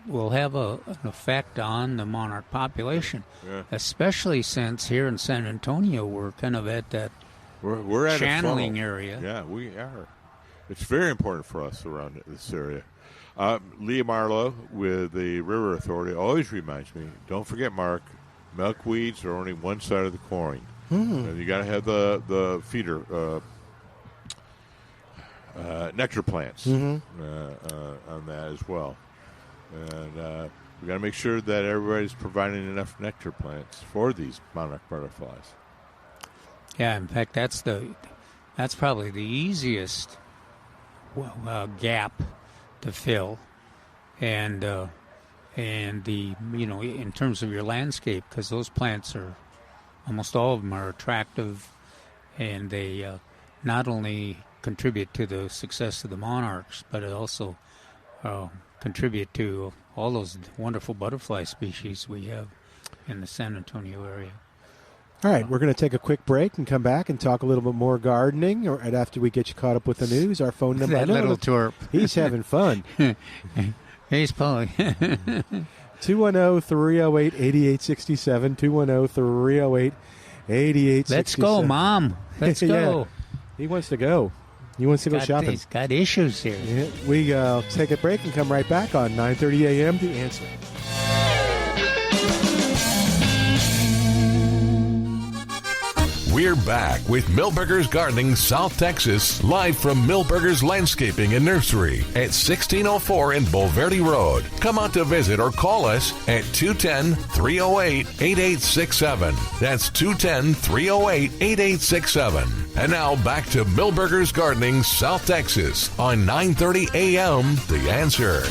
will have an effect on the monarch population, especially since here in San Antonio we're kind of at that we're at channeling area. Yeah, we are. It's very important for us around this area. Leah Marlowe with the River Authority always reminds me, don't forget, Mark, milkweeds are only one side of the coin. You got to have the feeder nectar plants on that as well. And we got to make sure that everybody's providing enough nectar plants for these monarch butterflies. Yeah, in fact, that's probably the easiest gap to fill, and the in terms of your landscape, because those plants are almost all of them are attractive, and they not only contribute to the success of the monarchs, but it also contribute to all those wonderful butterfly species we have in the San Antonio area. All right, we're going to take a quick break and come back and talk a little bit more gardening right after we get you caught up with the news. Our phone number. That little twerp. He's having fun. He's pulling. 210-308-8867. 210-308-8867. Let's go, Mom. Let's go. Yeah. He wants to go. He wants to go shopping. He's got issues here. Yeah, we take a break and come right back on 9:30 a.m. The Answer. We're back with Milberger's Gardening South Texas, live from Milberger's Landscaping and Nursery at 1604 in Bulverde Road. Come out to visit or call us at 210-308-8867. That's 210-308-8867. And now back to Milberger's Gardening South Texas on 9:30 a.m. The Answer.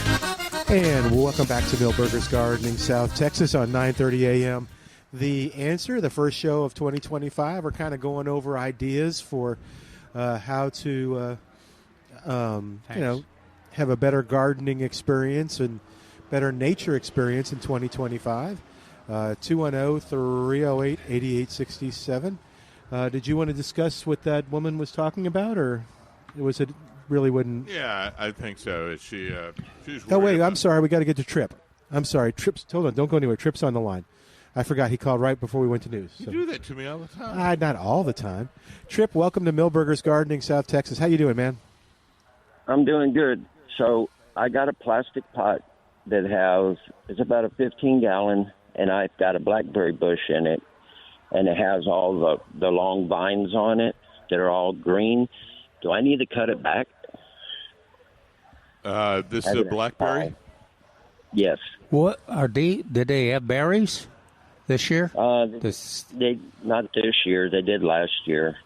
And welcome back to Milberger's Gardening South Texas on 9:30 a.m. The Answer, the first show of 2025. We're kind of going over ideas for how to, have a better gardening experience and better nature experience in 2025. 210-308-8867. Did you want to discuss what that woman was talking about, or was it really wouldn't? Yeah, I think so. She's Oh, wait, I'm sorry. We got to get to Tripp. I'm sorry. Tripp's, hold on. Don't go anywhere. Tripp's on the line. I forgot he called right before we went to news. You do that to me all the time. Not all the time. Tripp, welcome to Milberger's Gardening, South Texas. How you doing, man? I'm doing good. So I got a plastic pot that it's about a 15-gallon, and I've got a blackberry bush in it, and it has all the long vines on it that are all green. Do I need to cut it back? This is a blackberry? Yes. What are they? Did they have berries this year? They not this year. They did last year.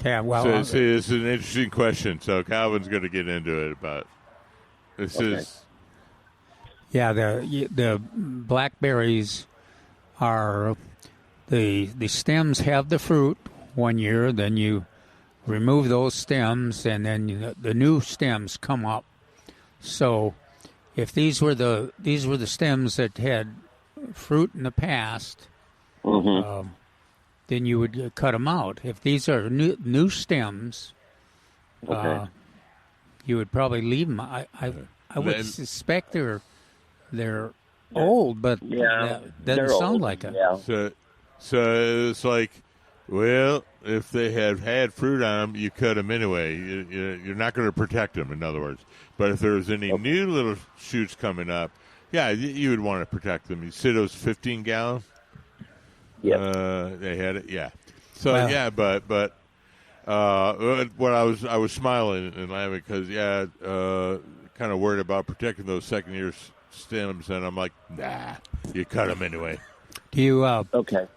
Yeah, well, so it's an interesting question. So Calvin's going to get into it about this. Okay. Yeah, the blackberries are the stems have the fruit 1 year. Then you remove those stems, and then the new stems come up. So if these were the stems that had fruit in the past, then you would cut them out. If these are new stems, you would probably leave them. I would suspect they're old, but that doesn't sound like it. Yeah. So it's like, well, if they have had fruit on them, you cut them anyway. You're not going to protect them, in other words. But if there's any new little shoots coming up, yeah, you would want to protect them. You see those 15-gallon? Yeah. They had it, yeah. So but what I was smiling and laughing because kind of worried about protecting those second-year stems, and I'm like, nah, you cut them anyway. Do you? Okay.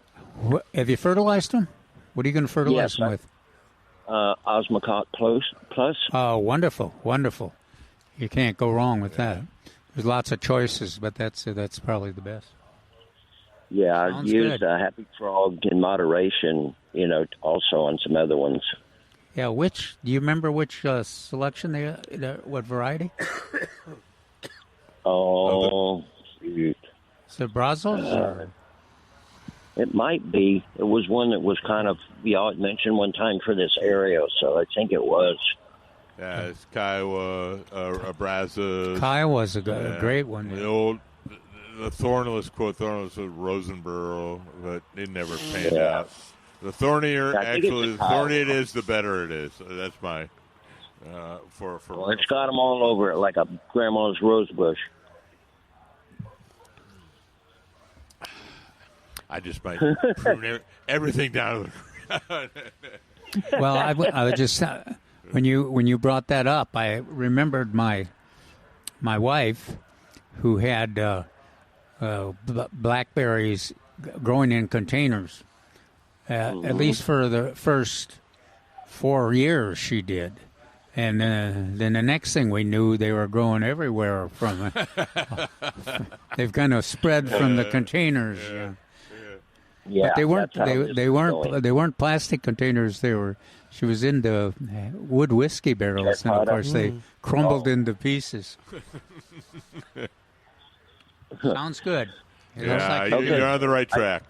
Have you fertilized them? What are you going to fertilize them with? Osmocote Plus. Oh, wonderful, wonderful. You can't go wrong with that. There's lots of choices, but that's probably the best. Yeah, I've used Happy Frog in moderation, also on some other ones. Yeah, do you remember which selection what variety? Oh, shoot. Is it Brazos? It might be. It was one that was kind of, y'all had mentioned one time for this area, so I think it was. Yeah, it's Kiowa, Brazos. Kiowa's a great one. The thornless was Rosenboro, but it never panned out. The thornier, the thornier it is, the better it is. That's my for. Well, it's got them all over it like a grandma's rose bush. I just might prune everything down. Well, I was just when you brought that up, I remembered my wife who had blackberries growing in containers. At least for the first 4 years she did. And then the next thing we knew, they were growing everywhere from they've kind of spread from the containers. Yeah, But they weren't that's how this is going. they weren't plastic containers. She was into wood whiskey barrels, and of course they crumbled into pieces. Sounds good. It looks like you're on the right track.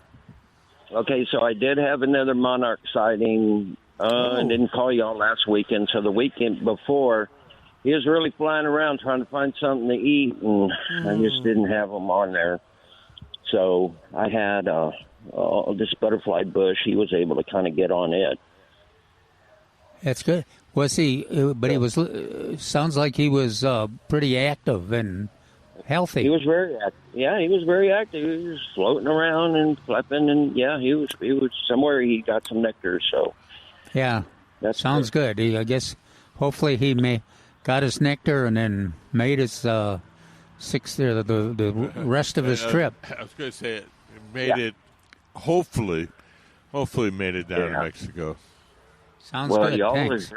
Okay, so I did have another monarch sighting. I didn't call y'all last weekend, so the weekend before, he was really flying around trying to find something to eat, and I just didn't have him on there. So I had this butterfly bush. He was able to kind of get on it. That's good. Was he? But he was. Sounds like he was pretty active and healthy. He was very active. Yeah, he was very active. He was floating around and flapping, and he was somewhere. He got some nectar. So yeah, that sounds good. I guess hopefully he got his nectar and then made his the rest of his trip. I was going to say it made it. Hopefully made it down to Mexico. Sounds good. Thanks.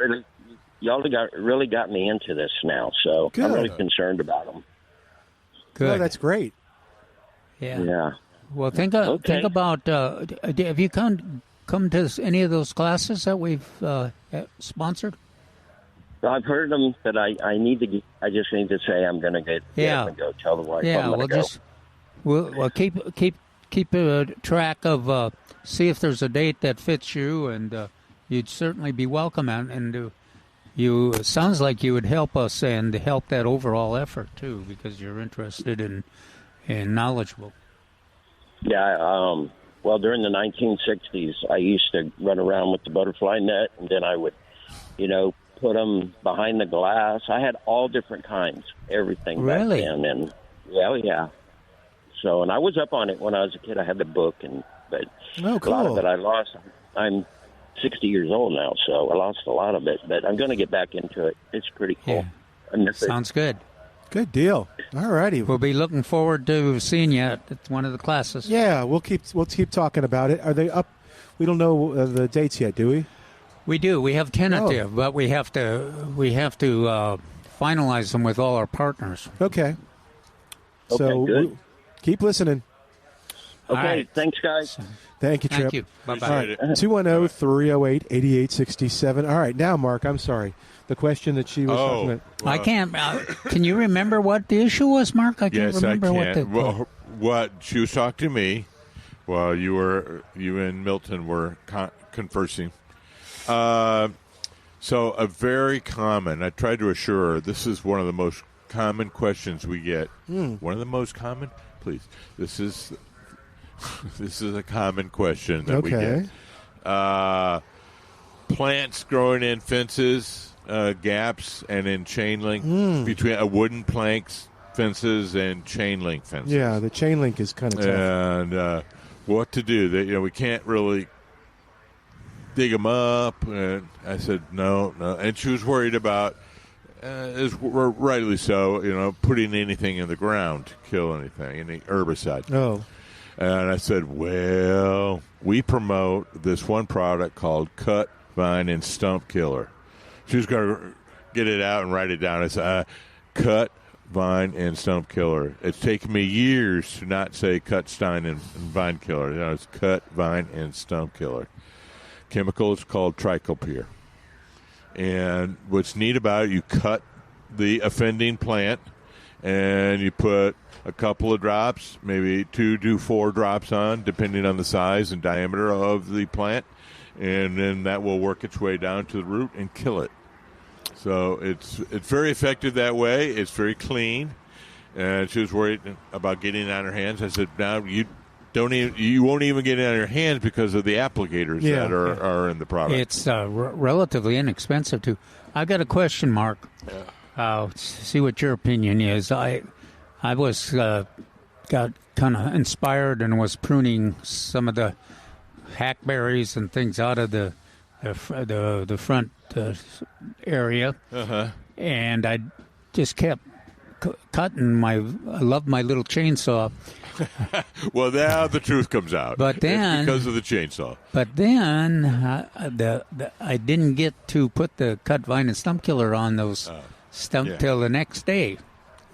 Y'all really got me into this now, so I'm really concerned about them. Good. Oh, that's great. Yeah. Well, think about. Have you come to any of those classes that we've sponsored? I've heard them, but I just need to say I'm going to get and go tell the wife. Yeah. I'm We'll go. just we'll keep a track of see if there's a date that fits you, and you'd certainly be welcome. And you it sounds like you would help us and help that overall effort too, because you're interested and knowledgeable. Yeah. Well, during the 1960s, I used to run around with the butterfly net, and then I would, put them behind the glass. I had all different kinds, everything really? back then. And yeah. So, and I was up on it when I was a kid. I had the book, but a lot of it I lost. I'm 60 years old now, so I lost a lot of it. But I'm going to get back into it. It's pretty cool. Yeah. Sounds good. Good deal. All righty. We'll be looking forward to seeing you at one of the classes. Yeah, we'll keep talking about it. Are they up? We don't know the dates yet, do we? We do. We have tentative, but we have to finalize them with all our partners. Okay. So good. Keep listening. Okay. Right. Thanks, guys. Thank you, Trip. Thank you. Bye-bye. 210-308-8867. All right. Now, Mark, I'm sorry. The question that she was talking about. I can't. Can you remember what the issue was, Mark? I can't remember what the. Well, what she was talking to me while you and Milton were conversing. So a very common. I tried to assure her this is one of the most common questions we get. One of the most common. Please, this is a common question that we get. Plants growing in fences, gaps, and in chain link between wooden planks, fences, and chain link fences. Yeah, the chain link is kind of tough. And what to do? We can't really dig them up. And I said no. And she was worried about, rightly so, putting anything in the ground to kill anything, any herbicide. Oh. And I said, well, we promote this one product called Cut, Vine, and Stump Killer. She was going to get it out and write it down. I said, Cut, Vine, and Stump Killer. It's taken me years to not say Cut, Stein, and Vine Killer. It's Cut, Vine, and Stump Killer. Chemical is called trichopyr. And what's neat about it, you cut the offending plant, and you put a couple of drops, maybe 2 to 4 drops on, depending on the size and diameter of the plant, and then that will work its way down to the root and kill it. So it's very effective that way. It's very clean. And she was worried about getting it on her hands. I said, "Now you won't even get it on your hands because of the applicators that are in the product." It's relatively inexpensive too. I got a question, Mark. See what your opinion is. I was got kind of inspired and was pruning some of the hackberries and things out of the front area, and I just kept cutting I love my little chainsaw. Well, now the truth comes out. But then, it's because of the chainsaw. But then I didn't get to put the cut vine and stump killer on those till the next day.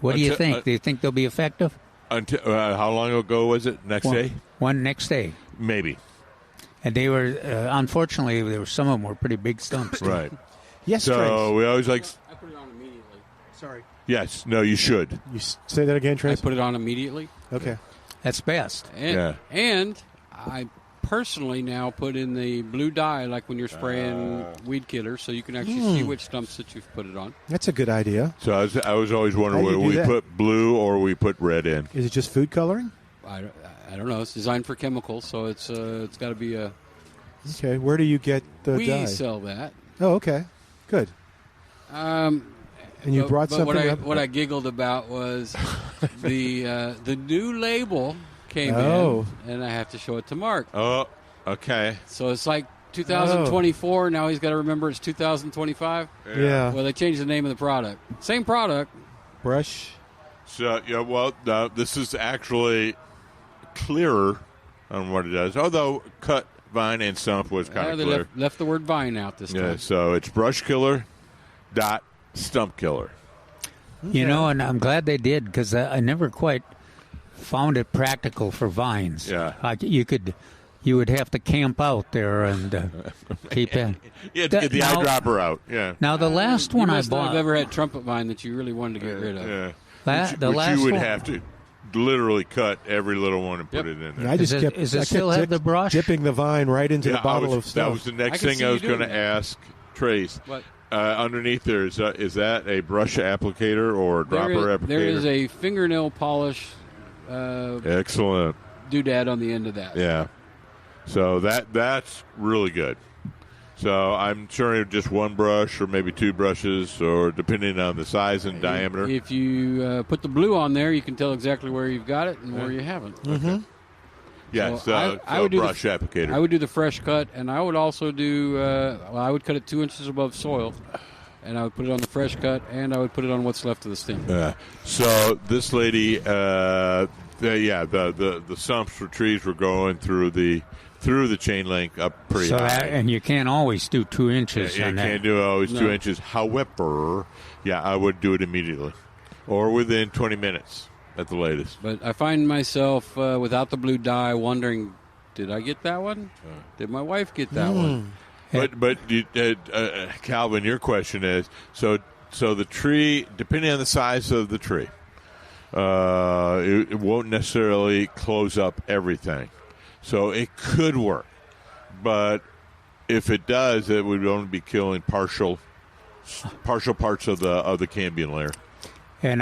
What do you think? Do you think they'll be effective? Until how long ago was it? Next day? One next day. Maybe. And they were, unfortunately, some of them were pretty big stumps. Right. Yes, so Trace. we always like. I put it on immediately. Sorry. Yes. No, you should. You say that again, Trace? I put it on immediately. Okay. That's best. And I personally now put in the blue dye, like when you're spraying weed killer, so you can actually see which stumps that you've put it on. That's a good idea. So I was always wondering whether we put blue or we put red in. Is it just food coloring? I don't know. It's designed for chemicals, so it's got to be a. Okay. Where do you get the we dye? sell that. Oh, okay. Good. And you brought something up? What I giggled about was the new label came in, and I have to show it to Mark. Oh, okay. So it's like 2024. Now he's got to remember it's 2025. Yeah. Well, they changed the name of the product. Same product. Brush. So, this is actually clearer on what it does, although cut, vine, and stump was kind of clear. Left the word vine out this time. Yeah, so it's brush killer dot stump killer. You know, and I'm glad they did because I never quite found it practical for vines. Yeah. You would have to camp out there and keep it. Yeah, to get the eyedropper out. Yeah. Now, the last one I bought. I've ever had trumpet vine that you really wanted to get rid of. Yeah. Which you would have to literally cut every little one and put it in there. I just kept the brush? dipping the vine right into the bottle of stuff. That was the next thing I was going to ask Trace. What? Underneath there, is that a brush applicator or a dropper applicator? There is a fingernail polish excellent doodad on the end of that. Yeah. So that's really good. So I'm sure just one brush or maybe two brushes, or depending on the size and diameter. If you put the blue on there, you can tell exactly where you've got it and where you haven't. Mm-hmm. Yeah, so I would do brush applicator. I would do the fresh cut, and I would also do. I would cut it 2 inches above soil, and I would put it on the fresh cut, and I would put it on what's left of the stem. So this lady, the stumps for trees were going through the chain link up pretty high. And you can't always do 2 inches. Yeah, you can't do always 2 inches. However, I would do it immediately, or within 20 minutes. At the latest. But I find myself, without the blue dye, wondering, did I get that one? Did my wife get that one? But Calvin, your question is, so the tree, depending on the size of the tree, it won't necessarily close up everything. So it could work. But if it does, it would only be killing partial parts of the cambium layer. And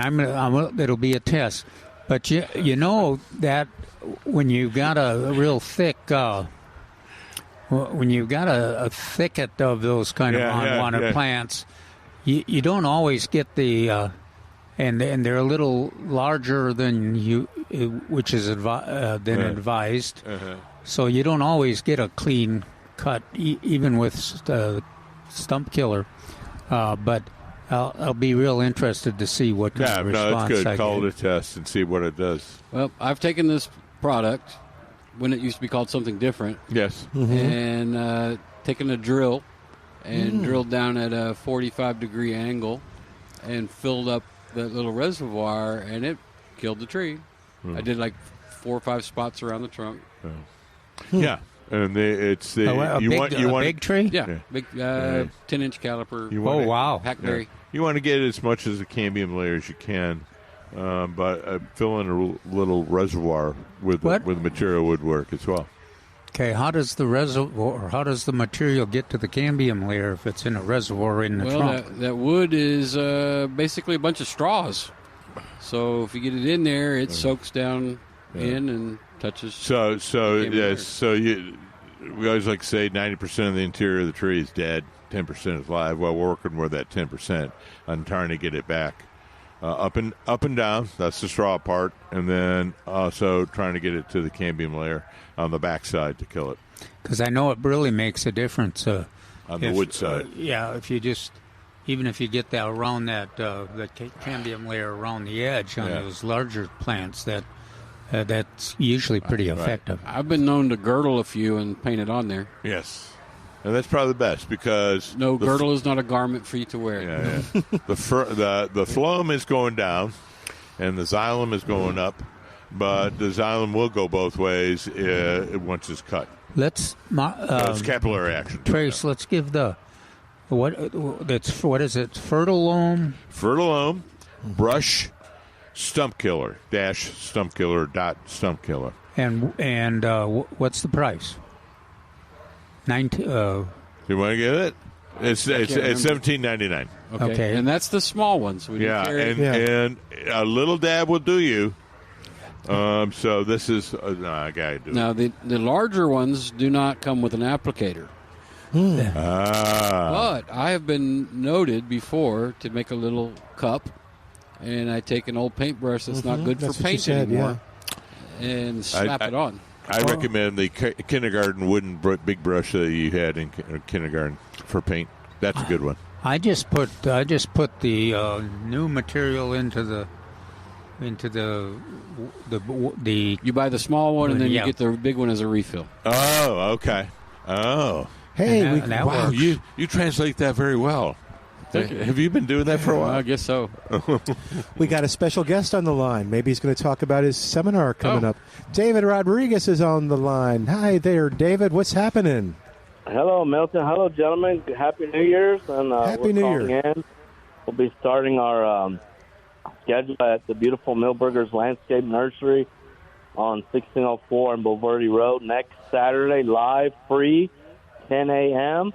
it'll be a test. But you know that when you've got a real thick, when you've got a thicket of those kind of unwanted plants, you don't always get the, and they're a little larger than which is advised. Uh-huh. So you don't always get a clean cut, even with stump killer. But I'll be real interested to see what kind of response that's good. I Call get. it a test and see what it does. Well, I've taken this product when it used to be called something different. Yes. Mm-hmm. And taken a drill and drilled down at a 45-degree angle and filled up that little reservoir, and it killed the tree. I did like 4 or 5 spots around the trunk. Yeah. And it's the big tree? Yeah. Big 10-inch caliper. Wow. Hackberry. You want to get as much as the cambium layer as you can, but fill in a little reservoir with the material would work as well. Okay, how does the material get to the cambium layer if it's in a reservoir in the trunk? That wood is basically a bunch of straws. So if you get it in there, it soaks down in and touches. We always like to say 90% of the interior of the tree is dead, 10% is live. Well, we're working with that 10% on trying to get it back up and down. That's the straw part, and then also trying to get it to the cambium layer on the backside to kill it. Because I know it really makes a difference on the wood side. If you just even if you get that around that the cambium layer around the edge on those larger plants, that's usually pretty effective. I've been known to girdle a few and paint it on there. Yes. And that's probably the best because girdle is not a garment for you to wear. Yeah. the phloem is going down, and the xylem is going up, but the xylem will go both ways once it's cut. It's capillary action. Trace, let's give what is it? Fertile loam. Fertile loam, brush, stump killer stump killer. And what's the price? 19. You want to get it? It's $17.99. Okay, and that's the small ones. And a little dab will do you. So this is I gotta do now it. the larger ones do not come with an applicator. But I have been noted before to make a little cup, and I take an old paintbrush that's not good for paint anymore, and slap it on. I recommend the kindergarten wooden big brush that you had in kindergarten for paint. That's a good one. I just put the new material into the. You buy the small one and then you get the big one as a refill. Oh, okay. Oh, hey, wow! You translate that very well. Have you been doing that for a while? I guess so. We got a special guest on the line. Maybe he's going to talk about his seminar coming up. David Rodriguez is on the line. Hi there, David. What's happening? Hello, Milton. Hello, gentlemen. Happy New Year's. And, Happy New Year. We'll be starting our schedule at the beautiful Milberger's Landscape Nursery on 1604 and Bulverde Road next Saturday, live, free, 10 a.m.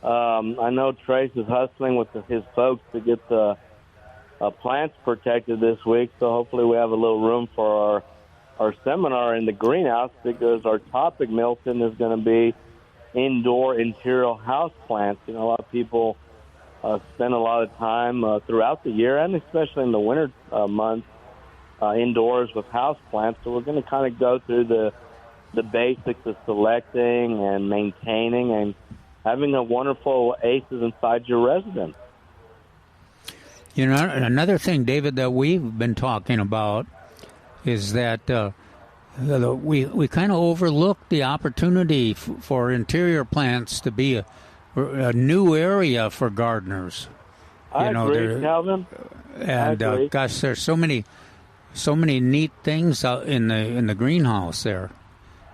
I know Trace is hustling with his folks to get the plants protected this week, so hopefully we have a little room for our seminar in the greenhouse because our topic, Milton, is going to be indoor interior house plants. You know, a lot of people spend a lot of time throughout the year and especially in the winter months indoors with house plants, so we're going to kind of go through the basics of selecting and maintaining and having a wonderful aces inside your residence. You know, another thing, David, that we've been talking about is that we kind of overlooked the opportunity for interior plants to be a new area for gardeners. I agree, Calvin. And gosh, there's so many neat things out in the greenhouse there,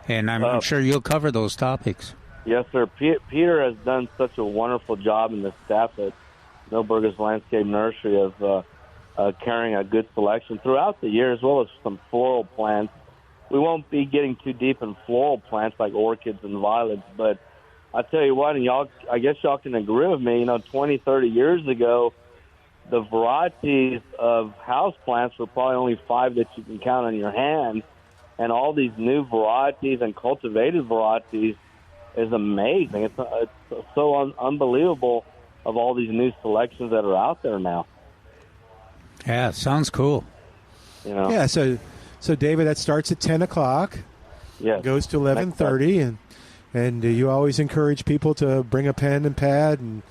and I'm sure you'll cover those topics. Yes, sir. Peter has done such a wonderful job in the staff at Milberger's Landscape Nursery of carrying a good selection throughout the year, as well as some floral plants. We won't be getting too deep in floral plants like orchids and violets, but I tell you what, and I guess y'all can agree with me, 20, 30 years ago, the varieties of house plants were probably only 5 that you can count on your hand, and all these new varieties and cultivated varieties is amazing. It's so unbelievable of all these new selections that are out there now. Yeah, sounds cool. Yeah, so David, that starts at 10 o'clock. Yeah, goes to 11:30, and you always encourage people to bring a pen and pad and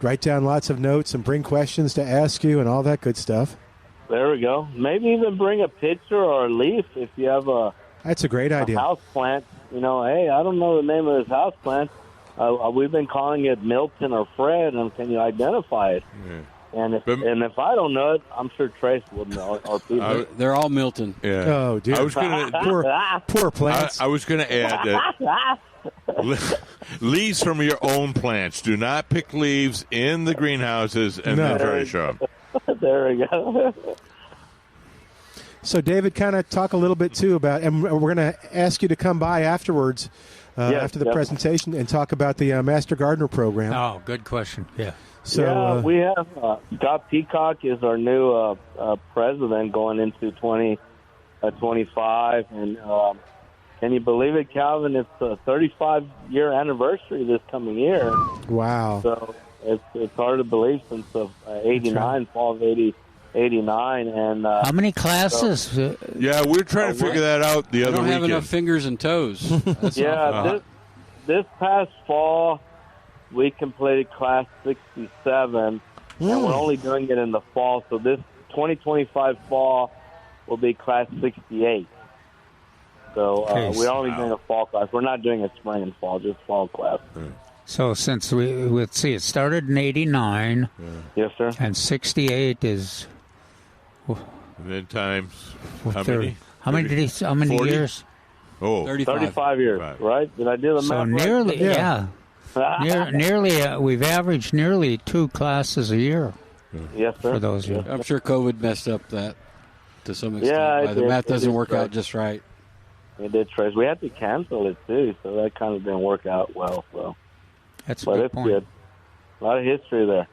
write down lots of notes and bring questions to ask you and all that good stuff. There we go. Maybe even bring a picture or a leaf if you have That's a great idea. House plant. Hey, I don't know the name of this house plant. We've been calling it Milton or Fred, and can you identify it? Yeah. And if I don't know it, I'm sure Trace would know. Or people. They're all Milton. Yeah. Oh, dear. I was gonna poor plants. I was going to add that leaves from your own plants. Do not pick leaves in the greenhouses and then try to show them. There we go. So, David, kind of talk a little bit, too, about, and we're going to ask you to come by afterwards, after the presentation, and talk about the Master Gardener program. Oh, good question. Yeah. So, we have Scott Peacock is our new president going into 2025. And can you believe it, Calvin? It's a 35-year anniversary this coming year. Wow. So it's hard to believe since 89, fall of 89. And how many classes? Yeah, we're trying to figure that out the other weekend. I don't have enough fingers and toes. This past fall, we completed Class 67, and we're only doing it in the fall. So this 2025 fall will be Class 68. So we're only doing a fall class. We're not doing a spring and fall, just fall class. So since let's see, it started in 89. Yes, sir. And 68 is... And then times how 30. many? How many 40? years? Oh, 35 years, right? Did I do the math So right? nearly, nearly, we've averaged nearly 2 classes a year. Yes, sir. For those years. I'm sure COVID messed up that to some extent. Yeah, Why the math doesn't work out just right. It did, Trace. We had to cancel it, too, so that kind of didn't work out well. So. That's a but good it's point. good. A lot of history there.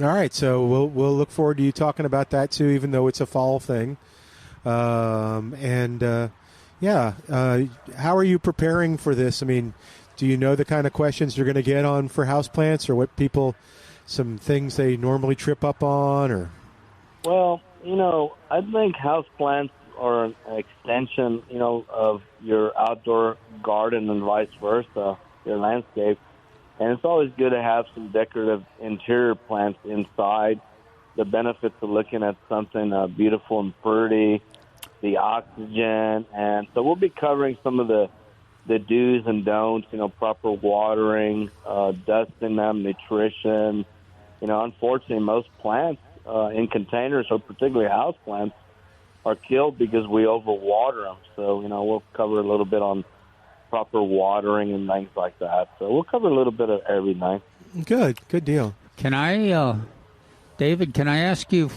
All right, so we'll look forward to you talking about that, too, even though it's a fall thing. How are you preparing for this? I mean, do you know the kind of questions you're going to get on for houseplants, or what people, some things they normally trip up on, or? Well, I think houseplants are an extension, of your outdoor garden and vice versa, your landscape. And it's always good to have some decorative interior plants inside. The benefits of looking at something beautiful and pretty, the oxygen. And so we'll be covering some of the do's and don'ts, proper watering, dusting them, nutrition. Unfortunately, most plants in containers, or particularly house plants, are killed because we overwater them. So, we'll cover a little bit on proper watering and things like that. So we'll cover a little bit of everything. Good deal. Can I, David, can I ask you,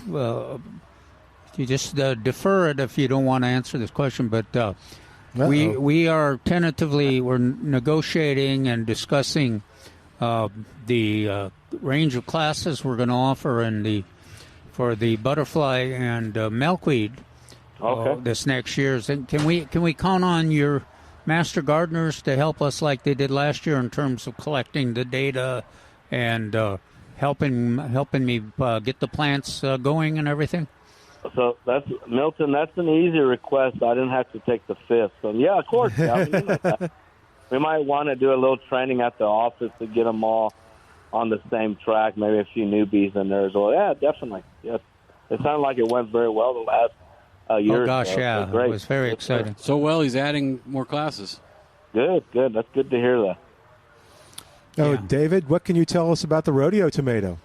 you just defer it if you don't want to answer this question, but we are we're negotiating and discussing the range of classes we're going to offer for the butterfly and milkweed this next year. Can we count on your master gardeners to help us like they did last year in terms of collecting the data and helping me get the plants going and everything? So Milton. That's an easy request. I didn't have to take the fifth. So yeah, of course. We might want to do a little training at the office to get them all on the same track. Maybe a few newbies in there as well. Yeah, definitely. Yes, it sounded like it went very well the last year. Oh gosh, yeah, great. It was very exciting. So well, he's adding more classes. Good. That's good to hear that. Oh, Yeah. David, what can you tell us about the rodeo tomato?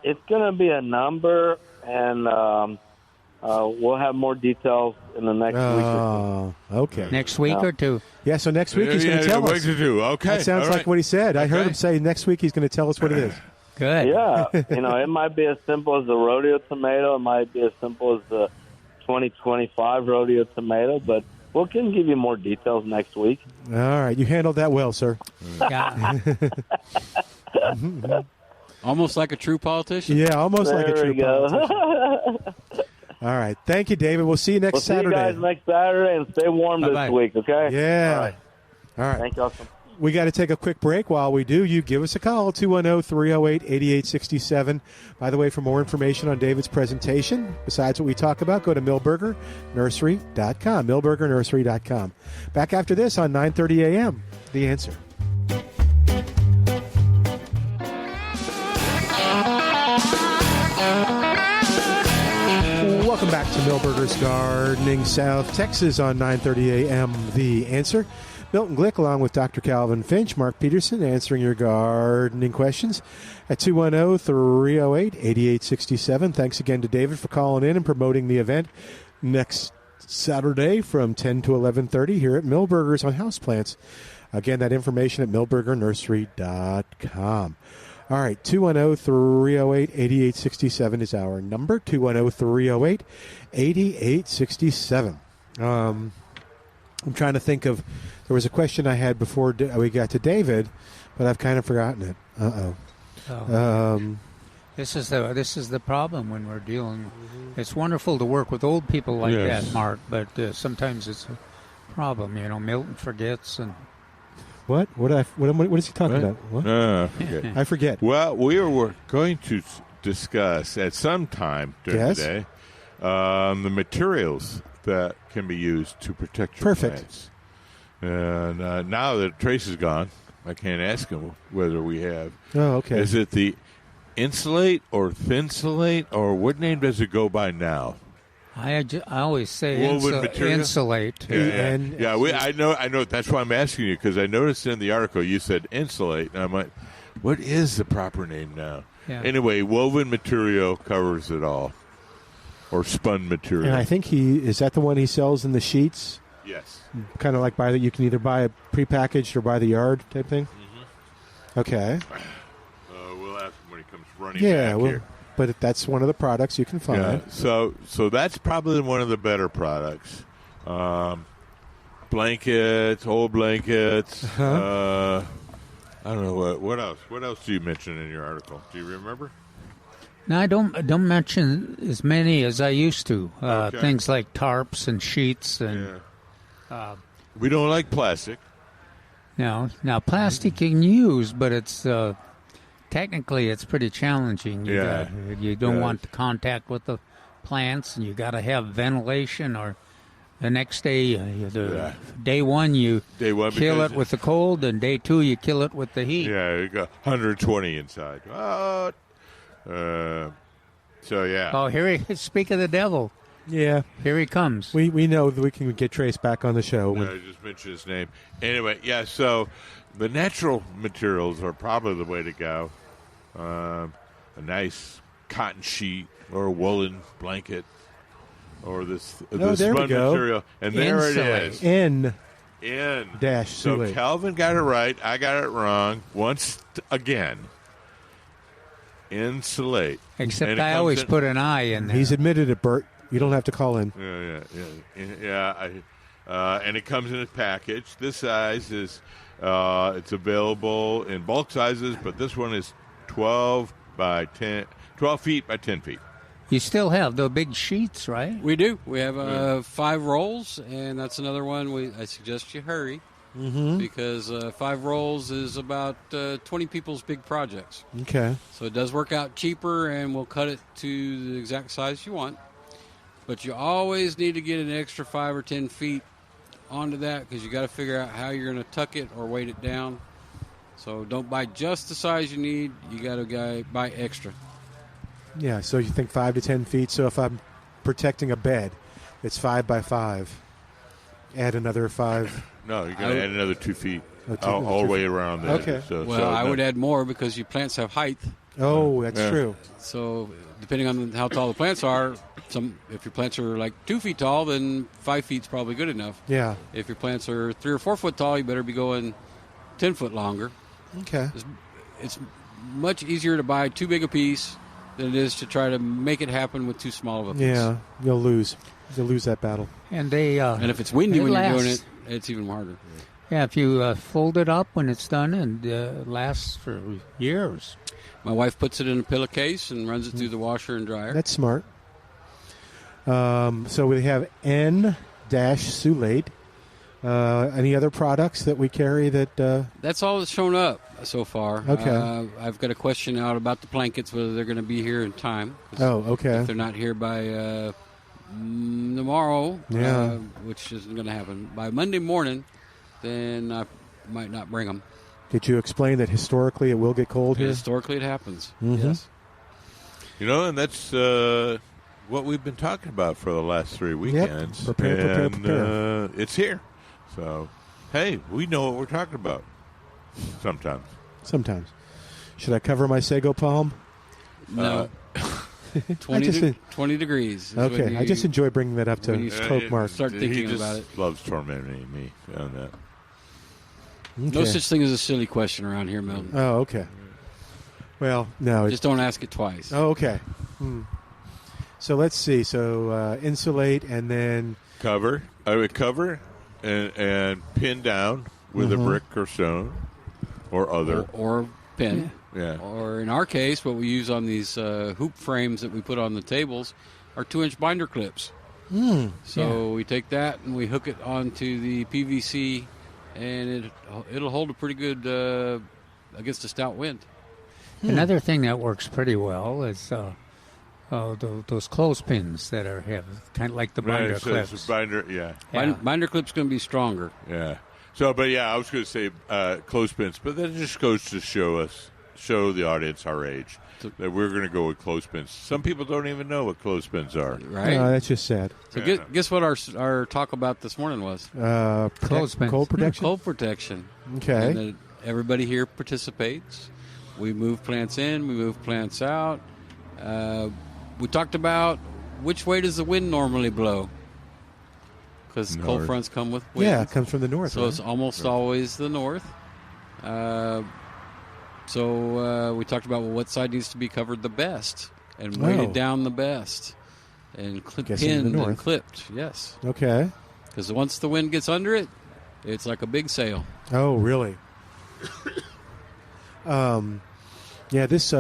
It's going to be a number, and we'll have more details in the next week or two. Okay. Next week or two? Yeah, so next week he's going to tell us. Okay. That sounds like what he said. I heard him say next week he's going to tell us what it is. Good. Yeah, it might be as simple as the rodeo tomato. It might be as simple as the 2025 rodeo tomato, but we can give you more details next week. All right. You handled that well, sir. Yeah. Almost like a true politician. Yeah, almost like a There true we go. politician. All right. Thank you, David. We'll see you next We'll Saturday. see you guys next Saturday, and stay warm Bye-bye. this week, okay? Yeah. All right. Thank you. Awesome. We got to take a quick break. While we do, you give us a call, 210-308-8867. By the way, for more information on David's presentation, besides what we talk about, go to millburgernursery.com, millburgernursery.com. Back after this on 9:30 a.m., The Answer. Welcome back to Millburgers Gardening, South Texas on 9:30 a.m., The Answer. Milton Glueck, along with Dr. Calvin Finch, Mark Peterson, answering your gardening questions at 210-308-8867. Thanks again to David for calling in and promoting the event next Saturday from 10 to 11:30 here at Millburgers on houseplants. Again, that information at millburgernursery.com. All right, 210-308-8867 is our number, 210-308-8867. I'm trying to think of, there was a question I had before we got to David, but I've kind of forgotten it. This is the problem when we're dealing. It's wonderful to work with old people like that, Mark, but sometimes it's a problem. Milton forgets and. What is he talking about? What? I forget. I forget. Well, we were going to discuss at some time during the day the materials that can be used to protect your plants. And now that Trace is gone, I can't ask him whether we have. Oh, okay. Is it the Insulate or Thinsulate, or what name does it go by now? I always say Woven material? insulate. I know. That's why I'm asking you, because I noticed in the article you said Insulate, and I'm like, what is the proper name now? Yeah. Anyway, woven material covers it all, or spun material. And I think is that the one he sells in the sheets? Yes. Kind of like you can either buy it prepackaged or buy the yard type thing? Mm-hmm. Okay. We'll ask him when he comes running back here. But that's one of the products you can find. Yeah, so that's probably one of the better products. Blankets, old blankets. I don't know what else. What else do you mention in your article? Do you remember? No, I don't mention as many as I used to. Okay. Things like tarps and sheets and. We don't like plastic. No, now plastic you can use, but it's technically it's pretty challenging. You don't want the contact with the plants, and you got to have ventilation. Or the next day, day one you kill it with the cold, and day two you kill it with the heat. Yeah, you got 120 inside. So yeah. Oh, speak of the devil. Yeah. Here he comes. We know that we can get Trace back on the show. I just mentioned his name. Anyway, so the natural materials are probably the way to go. A nice cotton sheet or a woolen blanket or this spun material. And there it is. N. So Calvin got it right. I got it wrong once again. Insulate. Except I always put an I in there. He's admitted it, Bert. You don't have to call in. Yeah. And it comes in a package. This size is it's available in bulk sizes, but this one is 12 feet by 10 feet. You still have the big sheets, right? We do. We have 5 rolls, and that's another one. I suggest you hurry because 5 rolls is about 20 people's big projects. Okay. So it does work out cheaper, and we'll cut it to the exact size you want. But you always need to get an extra 5 or 10 feet onto that because you got to figure out how you're going to tuck it or weight it down. So don't buy just the size you need. You got to buy extra. Yeah, so you think 5 to 10 feet. So if I'm protecting a bed, it's 5 by 5. Add another 5. No, you're going to add another 2 feet all the way around there. Okay. I would add more because your plants have height. Oh, that's true. So depending on how tall the plants are, if your plants are like 2 feet tall, then 5 feet's probably good enough. Yeah. If your plants are 3 or 4 foot tall, you better be going 10 foot longer. Okay. It's much easier to buy too big a piece than it is to try to make it happen with too small of a piece. Yeah, you'll lose. You'll lose that battle. And and if it's windy when you're doing it, it's even harder. Yeah, if you fold it up when it's done, and lasts for years. My wife puts it in a pillowcase and runs it through the washer and dryer. That's smart. So we have N-Sulate. Any other products that we carry that... That's all that's shown up so far. Okay. I've got a question out about the blankets, whether they're going to be here in time. Oh, okay. If they're not here by tomorrow, which isn't going to happen, by Monday morning, then I might not bring them. Did you explain that historically it will get cold here? Historically it happens, mm-hmm. Yes. And that's what we've been talking about for the last 3 weekends. Yep. Prepare. It's here. So, hey, we know what we're talking about. Sometimes. Should I cover my sago palm? No. 20 degrees. Okay, I just enjoy bringing that up to Coke Mark. Start thinking about it. Loves tormenting me on that. Okay. No such thing as a silly question around here, Milton. Oh, okay. Well, no. Just don't ask it twice. Oh, okay. So let's see. So insulate and then... Cover. I would cover and pin down with a brick or stone or other. Or pin. Yeah. Or in our case, what we use on these hoop frames that we put on the tables are 2-inch binder clips. So we take that and we hook it onto the PVC, and it'll hold a pretty good against a stout wind. Another thing that works pretty well is those clothespins that have kind of like the binder clips. Binder, Binder clip's going to be stronger. Yeah. So, but yeah, I was going to say clothespins, but that just goes to show the audience our age that we're going to go with clothespins. Some people don't even know what clothespins are. Right? No, that's just sad. So guess what our talk about this morning was? Clothespins. Cold protection. Cold protection. Okay. And then everybody here participates. We move plants in, we move plants out. We talked about which way does the wind normally blow? Because cold fronts come with wind. Yeah, it comes from the north. So it's almost always the north. So we talked about what side needs to be covered the best and weighted down the best and pinned and clipped. Yes. Okay. Because once the wind gets under it, it's like a big sail. Oh, really? Yeah, this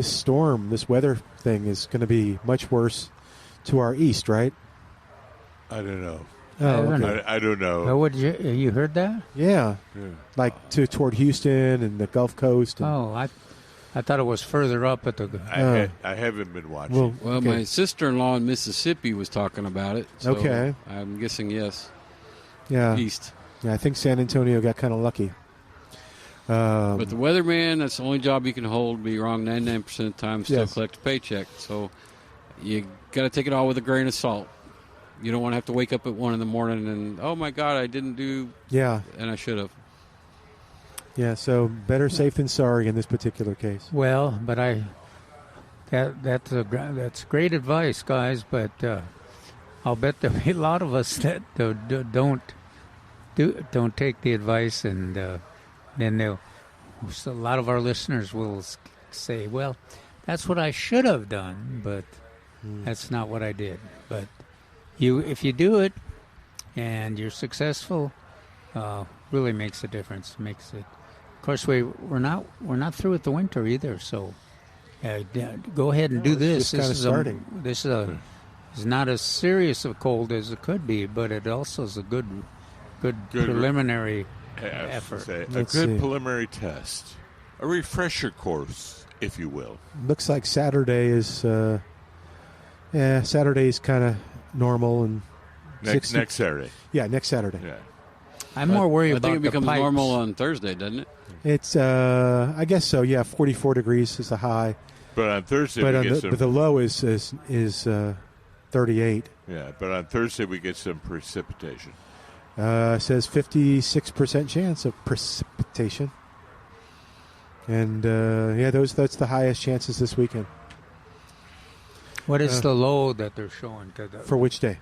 storm, this weather thing is going to be much worse to our east, right? I don't know. Oh, okay. I don't know. Oh, what did you heard that? Yeah. Like toward Houston and the Gulf Coast. And, I thought it was further up at the. I haven't been watching. Well, my sister-in-law in Mississippi was talking about it. So okay. I'm guessing yes. Yeah. East. Yeah, I think San Antonio got kind of lucky. But the weatherman, that's the only job you can hold. Be wrong 99% of the time, still collect a paycheck. So you got to take it all with a grain of salt. You don't want to have to wake up at 1 in the morning and, oh, my God, I didn't do and I should have. Yeah, so better safe than sorry in this particular case. Well, but that's great advice, guys. But I'll bet there'll be a lot of us that don't take the advice, and then a lot of our listeners will say, "Well, that's what I should have done, but that's not what I did." But if you do it and you're successful, really makes a difference. Makes it. Of course, we're not through with the winter either. So go ahead and do this. This is starting. This is not as serious a cold as it could be, but it also is a good preliminary effort. A good preliminary test, a refresher course, if you will. Looks like Saturday is Saturday's kind of normal and next Saturday. Yeah, next Saturday. Yeah. I'm more worried about I think it becomes the pipes. normal on Thursday, doesn't it? It's I guess so. Yeah, 44 degrees is the high. But on Thursday, but the low is 38. Yeah, but on Thursday we get some precipitation. Says 56% chance of precipitation, and that's the highest chances this weekend. What is the low that they're showing? For which day?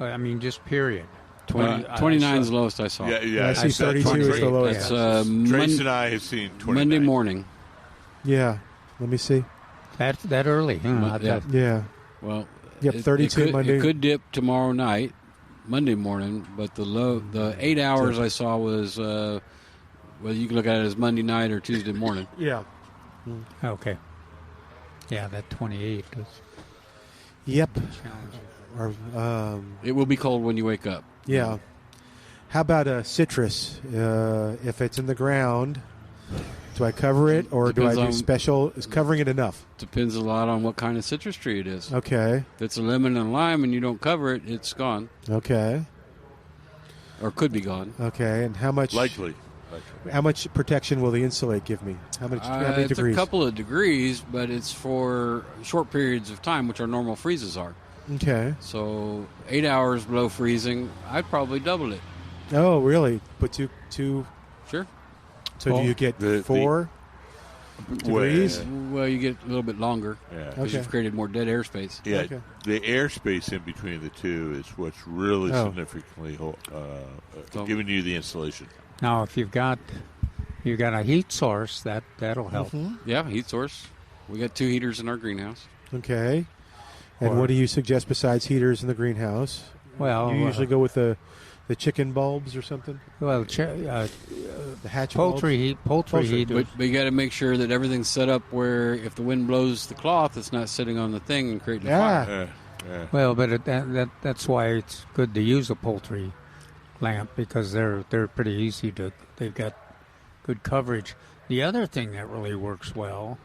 I mean, just period. 29 is the lowest I saw. Yeah, I see 32 is the lowest. That's Trace and I have seen 29. Monday morning. Yeah, let me see. That early? Yeah. Well, yep, 32 Monday. It could dip tomorrow night, Monday morning, but the 8 hours I saw was you can look at it as Monday night or Tuesday morning. Yeah. Okay. Yeah, that 28 is. Yep. It will be cold when you wake up. Yeah. How about citrus? If it's in the ground, do I cover it or do I do special? Is covering it enough? Depends a lot on what kind of citrus tree it is. Okay. If it's a lemon and lime and you don't cover it, it's gone. Okay. Or could be gone. Okay. And how much? Likely. How much protection will the insulate give me? How many it's degrees? A couple of degrees, but it's for short periods of time, which our normal freezes are. Okay. So 8 hours below freezing, I'd probably double it. Oh, really? But two. Sure. So do you get 4 degrees? Well, you get a little bit longer. Yeah. Because you've created more dead airspace. Yeah. Okay. The airspace in between the two is what's really significantly giving you the insulation. Now, if you've got a heat source, that'll help. Mm-hmm. Yeah, heat source. We got 2 heaters in our greenhouse. Okay. And what do you suggest besides heaters in the greenhouse? Well, you usually go with the chicken bulbs or something. Well, the hatch poultry heat. But you got to make sure that everything's set up where if the wind blows the cloth, it's not sitting on the thing and creating a fire. Yeah. Well, but that's why it's good to use a poultry lamp because they're pretty easy to. They've got good coverage. The other thing that really works well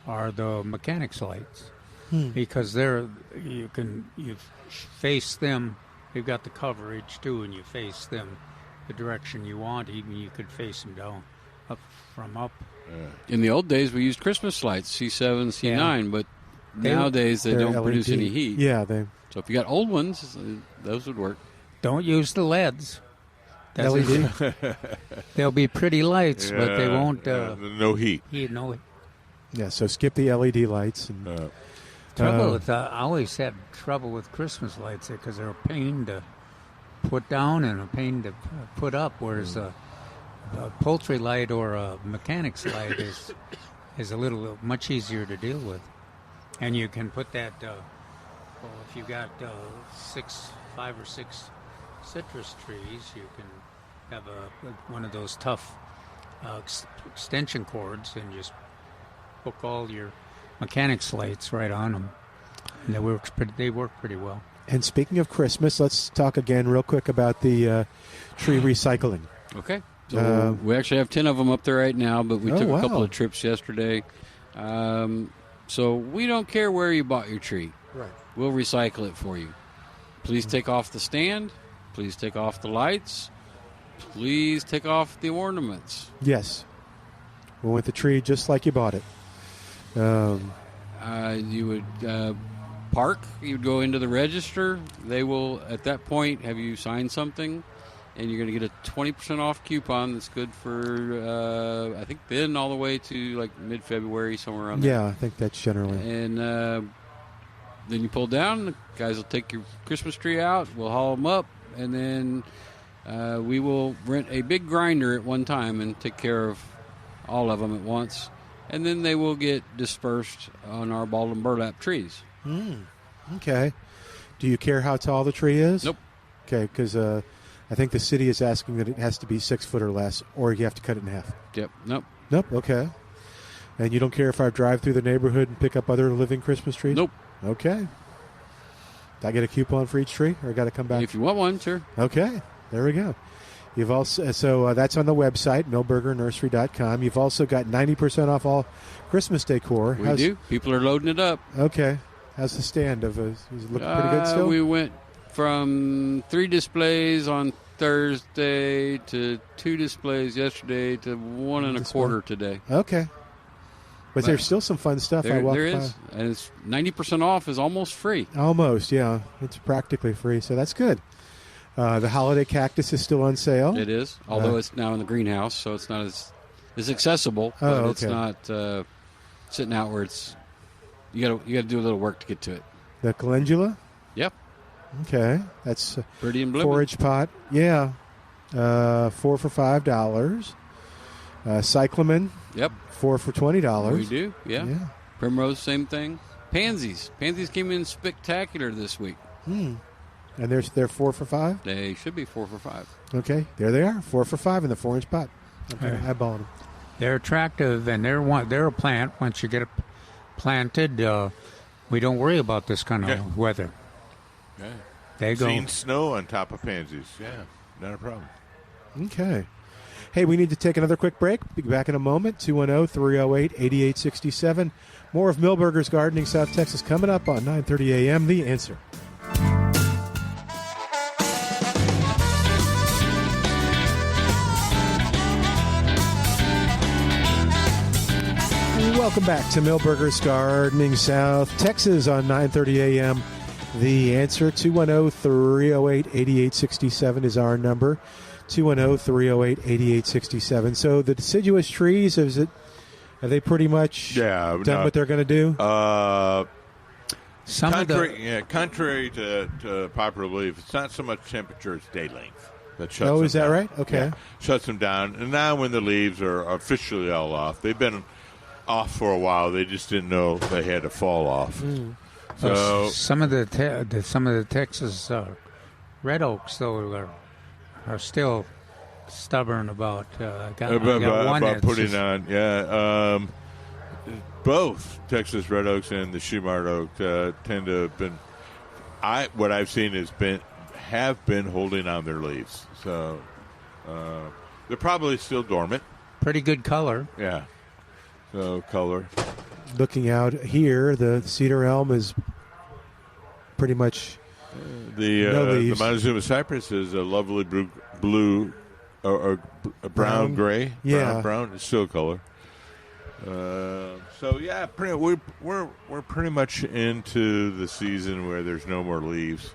are the mechanics lights because you face them. You've got the coverage too, and you face them the direction you want. Even you could face them down, up. In the old days, we used Christmas lights, C7, C9, but nowadays they don't produce any heat. Yeah, So if you got old ones, those would work. Don't use the LEDs. LED. They'll be pretty lights, but they won't. No heat. No. Yeah, so skip the LED lights. And, trouble with I always had trouble with Christmas lights because they're a pain to put down and a pain to put up, whereas a poultry light or a mechanic's light is a little much easier to deal with. And you can put that, if you got 5 or 6 citrus trees, you can have one of those tough extension cords and just hook all your mechanic's lights right on them. And they work pretty well. And speaking of Christmas, let's talk again real quick about the tree recycling. Okay. So we actually have 10 of them up there right now, but we took a couple of trips yesterday. So we don't care where you bought your tree. Right. We'll recycle it for you. Please take off the stand. Please take off the lights. Please take off the ornaments. Yes. We want the tree just like you bought it. You would park. You'd go into the register. They will, at that point, have you sign something. And you're going to get a 20% off coupon that's good for, I think, then all the way to like mid-February, somewhere around there. Yeah, I think that's generally. And then you pull down. The guys will take your Christmas tree out. We'll haul them up. And then we will rent a big grinder at one time and take care of all of them at once. And then they will get dispersed on our ball and burlap trees. Okay. Do you care how tall the tree is? Nope. Okay, because I think the city is asking that it has to be 6 foot or less, or you have to cut it in half. Yep. Nope. Nope. Okay. And you don't care if I drive through the neighborhood and pick up other living Christmas trees? Nope. Okay. Do I get a coupon for each tree, or I got to come back? If you want one, sure. Okay. There we go. You've also that's on the website, millburgernursery.com. You've also got 90% off all Christmas decor. We do. People are loading it up. Okay. How's the stand? Is it looking pretty good still? We went from 3 displays on Thursday to 2 displays yesterday to 1 and a quarter today. Okay. But there's still some fun stuff. There is. And it's 90% off is almost free. Almost, yeah. It's practically free, so that's good. The holiday cactus is still on sale. It is, although it's now in the greenhouse, so it's not as accessible. But it's not sitting out where it's you got to do a little work to get to it. The calendula? Yep. Okay, that's pretty and forage pot. Yeah, 4 for $5. Cyclamen. Yep. 4 for $20. We do. Yeah. Primrose, same thing. Pansies came in spectacular this week. And they're 4 for $5? They should be 4 for $5. Okay, there they are, 4 for $5 in the 4-inch pot. Okay, I bought them. They're attractive, and they're a plant. Once you get it planted, we don't worry about this kind of weather. Yeah. They go. Seen snow on top of pansies. Yeah, not a problem. Okay. Hey, we need to take another quick break. Be back in a moment. 210-308-8867. More of Milberger's Gardening South Texas coming up on 9:30 a.m. The Answer. Welcome back to Milberger's Gardening South Texas on 9:30 a.m. The Answer. 210-308-8867 is our number. 210-308-8867. So the deciduous trees, are they pretty much done what they're going to do? Contrary to popular belief, it's not so much temperature, it's day length. That shuts is them that down. right? Okay. Yeah, shuts them down. And now when the leaves are officially all off, they've been off for a while. They just didn't know they had to fall off. So some of the Texas red oaks, though, are still stubborn about putting on. Both Texas red oaks and the Shumard oak tend to have been. What I've seen have been holding on their leaves, so they're probably still dormant. Pretty good color. Yeah. So color. Looking out here, the cedar elm is pretty much the Montezuma cypress is a lovely blue or brown, gray. Yeah, brown is still a color. So yeah, we're pretty much into the season where there's no more leaves.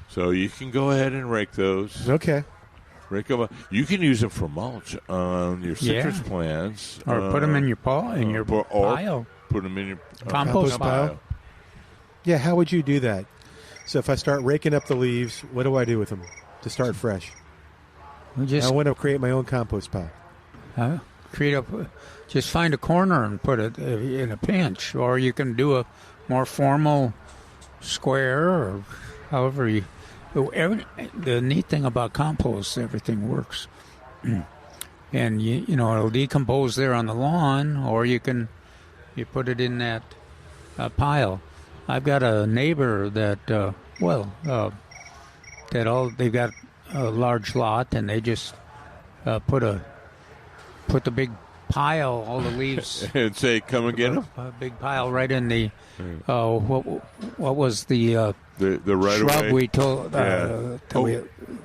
So you can go ahead and rake those. Okay. Rake them up. You can use them for mulch on your citrus plants, or put them in your pile. Put them in your compost pile. Yeah, how would you do that? So if I start raking up the leaves, what do I do with them to start fresh? I want to create my own compost pile. Just find a corner and put it in a pinch, or you can do a more formal square, or however you. The neat thing about compost, everything works, and you know it'll decompose there on the lawn, or you put it in that pile. I've got a neighbor that they've got a large lot, and they just put the big pile, all the leaves, and say, "Come and get them." A big pile right in the what was the right shrub away? we told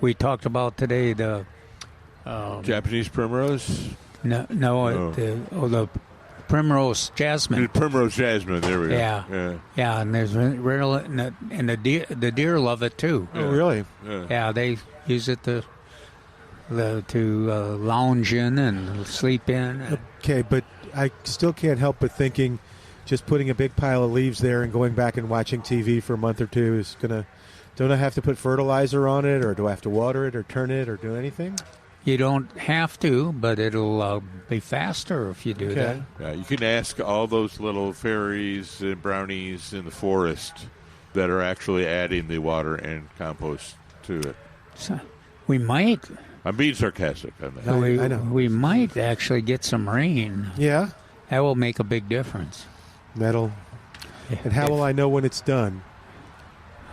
we talked about today, the Japanese primrose. The primrose jasmine. The primrose jasmine. There we go. Yeah, and there's and the deer love it too. Oh, really? Yeah, they use it to lounge in and sleep in. Okay, but I still can't help but thinking just putting a big pile of leaves there and going back and watching TV for a month or two is going to... Don't I have to put fertilizer on it, or do I have to water it or turn it or do anything? You don't have to, but it'll be faster if you do that. Yeah, you can ask all those little fairies and brownies in the forest that are actually adding the water and compost to it. So we might... I'm being sarcastic on that. I know. We might actually get some rain. Yeah? That will make a big difference. And how will I know when it's done?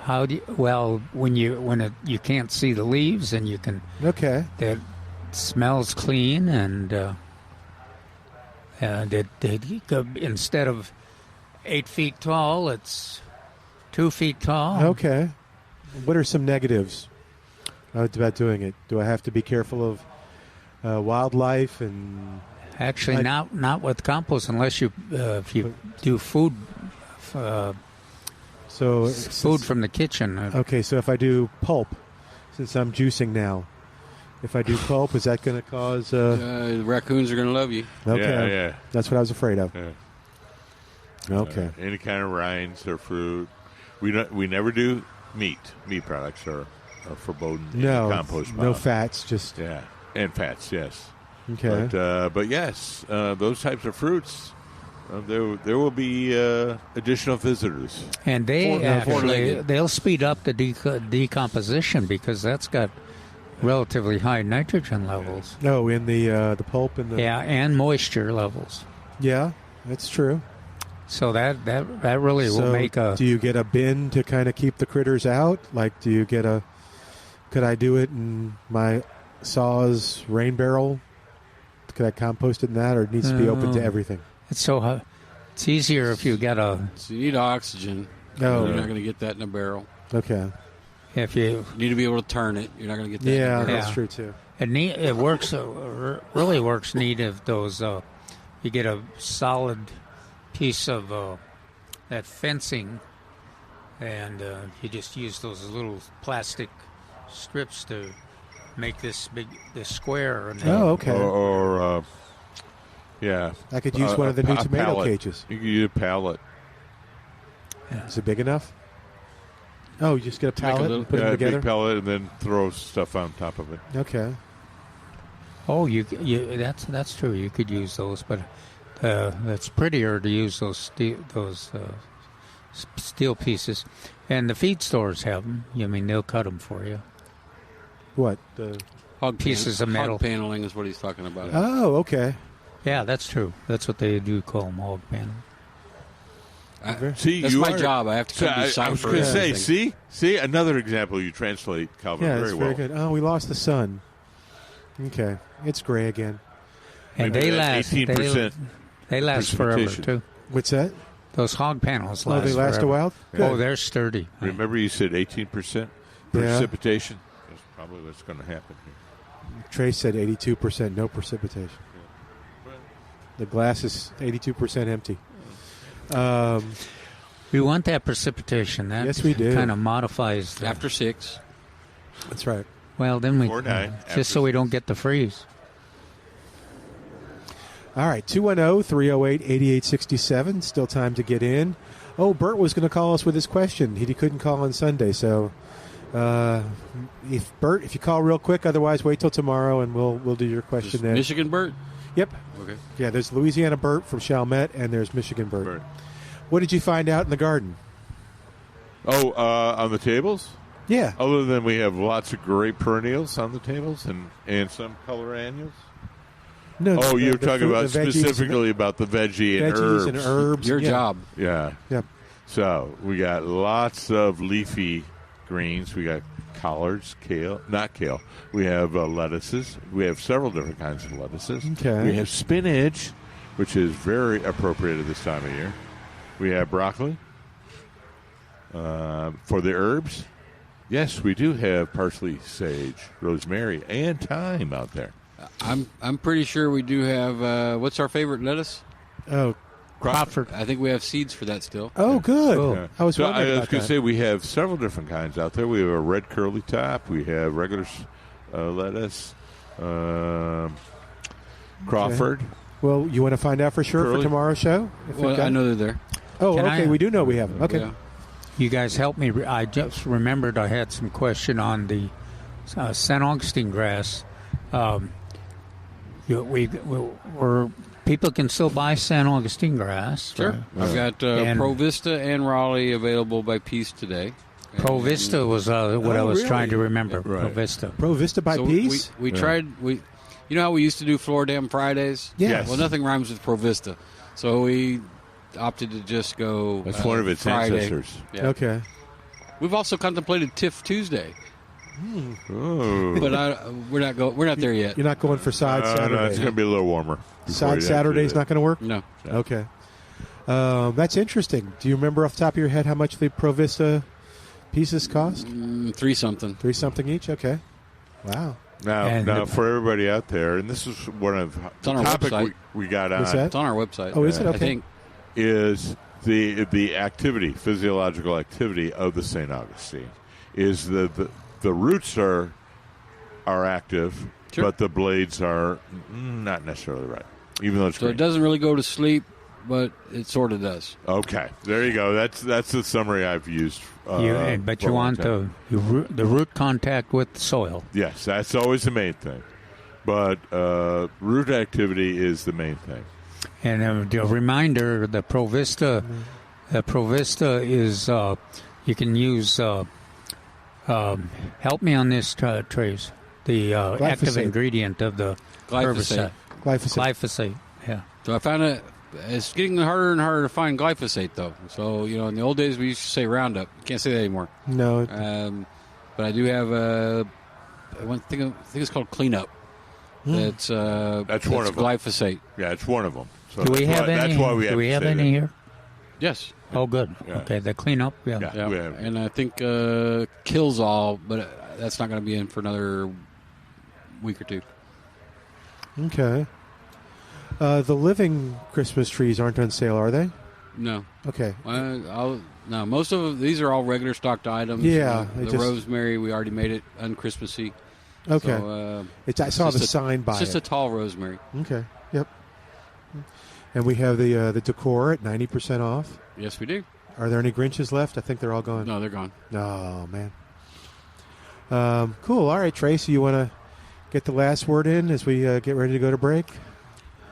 How do you, when you can't see the leaves, and you can... Okay. That smells clean, and instead of 8 feet tall, it's 2 feet tall. Okay. What are some negatives about doing it? Do I have to be careful of wildlife and... Actually, not with compost unless you if you do food. Food from the kitchen. Okay, so if I do pulp, since I'm juicing now, if I do pulp, is that going to cause... the raccoons are going to love you. Okay. Yeah. That's what I was afraid of. Yeah. Okay. Any kind of rinds or fruit. We never do meat. Meat products are forbidden in the compost pile. No fats, just... Yeah, and fats, yes. Okay. But yes, those types of fruits, there will be additional visitors. And they'll speed up the decomposition because that's got relatively high nitrogen levels. No, in the pulp and the... Yeah, and moisture levels. Yeah, that's true. So that really will make a... Do you get a bin to kind of keep the critters out? Like, do you get a... Could I do it in my Saw's rain barrel? Could I compost it in that, or it needs to be open to everything? It's it's easier if you got a... So you need oxygen. Oh. You're not going to get that in a barrel. Okay. If you need to be able to turn it, you're not going to get that in a barrel. That's true, too. It works, really works neat if those... you get a solid piece of that fencing, and you just use those little plastic strips to make this square. And okay. Or yeah. I could use one of the new tomato pallet. cages. You could use a pallet. Yeah. Is it big enough? Oh, you just get a pallet and put them together? Big pallet, and then throw stuff on top of it. Okay. Oh, that's true. You could use those, but it's prettier to use those steel pieces. And the feed stores have them. I mean, they'll cut them for you. What? Hog pieces of metal. Hog paneling is what he's talking about. Oh, okay. Yeah, that's true. That's what they do call them, hog paneling. That's my job. I have to come to I was going to say, see, another example you translate, Calvin, very well. Yeah, it's very good. Oh, we lost the sun. Okay. It's gray again. And maybe they last. 18%. They last forever, too. What's that? Those hog panels last they last forever. a while? Good. Oh, they're sturdy. Remember you said 18% precipitation? That's probably what's going to happen here. Trace said 82% no precipitation. The glass is 82% empty. We want that precipitation. That yes, we do. Kind of modifies that. After 6. That's right. Well, then we Or 9. just so we don't get the freeze. All right, 210-308-8867. Still time to get in. Oh, Bert was going to call us with his question. He couldn't call on Sunday, so if you call real quick, otherwise wait till tomorrow and we'll do your question then. Michigan Bert? Yep. Okay. Yeah, there's Louisiana Bert from Chalmette, and there's Michigan Bert. What did you find out in the garden? Oh, on the tables? Yeah. Other than we have lots of great perennials on the tables and some color annuals? No. Oh, you're the talking fruit, about the veggies, specifically about the veggies and herbs. Your job. Yeah. Yep. So we got lots of leafy greens. We got collards, not kale. We have lettuces. We have several different kinds of lettuces. Okay. We have spinach, which is very appropriate at this time of year. We have broccoli. For the herbs, yes, we do have parsley, sage, rosemary, and thyme out there. I'm pretty sure we do have. What's our favorite lettuce? Oh, Crawford. I think we have seeds for that still. Oh, good. Cool. Yeah. I was wondering about going to that. say we have several different kinds out there. We have a red curly top. We have regular lettuce, Crawford. Well, you want to find out for sure Curly. for tomorrow's show? If we've Well, got I know they're there. Oh, Can okay. I- We do know we have them. Okay. Yeah. You guys help me. I just remembered I had some question on the St. Augustine grass. People can still buy St. Augustine grass. Sure. right? I've got And- Pro Vista and Raleigh available by piece today. Pro Vista was what I was really? trying to remember. Yeah, right. Pro Vista. Pro Vista by So piece? we tried. You know how we used to do Floor Dam Fridays? Yeah. Yes. Well, nothing rhymes with Pro Vista, so we opted to just go. That's one of its Friday. ancestors. Yeah. Okay. We've also contemplated TIFF Tuesday, Oh. but we're not there yet. You're not going for side No, Saturday. it's going to be a little warmer. before Side you have to Saturday's do not going to work? No. Okay. That's interesting. Do you remember off the top of your head how much the Pro Vista pieces cost? 3 something. $3 each? Okay. Wow. Now, for everybody out there, and this is one of the on our topic website. we got on. What's that? It's on our website. Oh, is it? I Okay. think. Is the activity, physiological activity of the St. Augustine, is the roots are active, Sure. but the blades are not necessarily right, even though it's So green. it doesn't really go to sleep, but it sort of does. Okay, there you go. That's the summary I've used. But for you a long want time. the root contact with the soil. Yes, that's always the main thing. But root activity is the main thing. And a reminder: the Pro Vista is you can use. Help me on this, Trace. The active Glyphosate. ingredient of the Glyphosate. herbicide. Glyphosate. Glyphosate. Yeah. So I found it's getting harder and harder to find glyphosate, though. So, in the old days we used to say Roundup. You can't say that anymore. No. But I do have I think it's called Cleanup. That's one of them. glyphosate. Yeah, it's one of them. So Do we that's have why, any? That's why we Do have we to have say any that. here? Yes. Oh, good. Yeah. Okay, the cleanup. Yeah. Yeah. We have. And I think Kills All, but that's not going to be in for another week or two. Okay. The living Christmas trees aren't on sale, are they? No. Okay. No, most of these are all regular stocked items. Yeah, The it just- rosemary, we already made it unchristmassy. Okay. So, I saw the just sign by It's just it. a tall rosemary. Okay. Yep. And we have the decor at 90% off. Yes, we do. Are there any Grinches left? I think they're all gone. No, they're gone. Oh, man. Cool. All right, Tracy, you want to get the last word in as we get ready to go to break?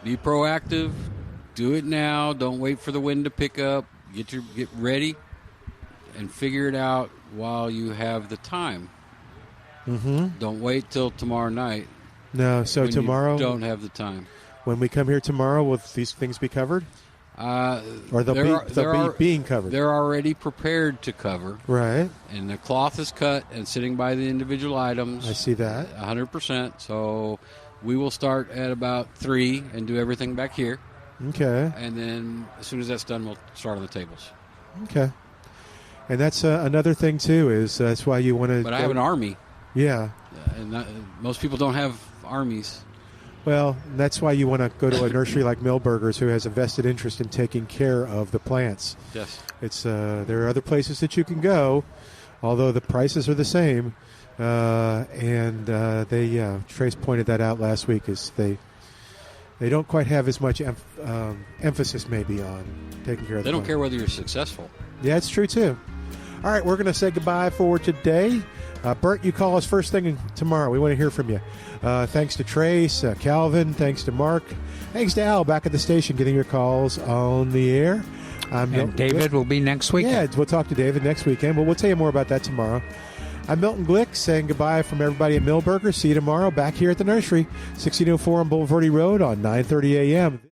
Be proactive. Do it now. Don't wait for the wind to pick up. Get ready and figure it out while you have the time. Mm-hmm. Don't wait till tomorrow night. No, so when tomorrow, you don't have the time. when we come here tomorrow, will these things be covered? Or they'll be being covered? They're already prepared to cover. Right. And the cloth is cut and sitting by the individual items. I see that. 100%. So we will start at about 3 and do everything back here. Okay. And then as soon as that's done, we'll start on the tables. Okay. And that's another thing, too, is that's why you want to... But I have an army. Yeah. And most people don't have armies. Well, that's why you want to go to a nursery like Milberger's, who has a vested interest in taking care of the plants. Yes. It's there are other places that you can go, although the prices are the same. Trace pointed that out last week. Is they don't quite have as much emphasis maybe on taking care of. They the don't care whether you're successful. Yeah, it's true too. All right, we're going to say goodbye for today. Bert, you call us first thing tomorrow. We want to hear from you. Thanks to Trace, Calvin. Thanks to Mark. Thanks to Al back at the station getting your calls on the air. And David will be next weekend. Yeah, we'll talk to David next weekend, but we'll tell you more about that tomorrow. I'm Milton Glueck saying goodbye from everybody at Milberger. See you tomorrow back here at the nursery, 1604 on Boulevardy Road on 9:30 a.m.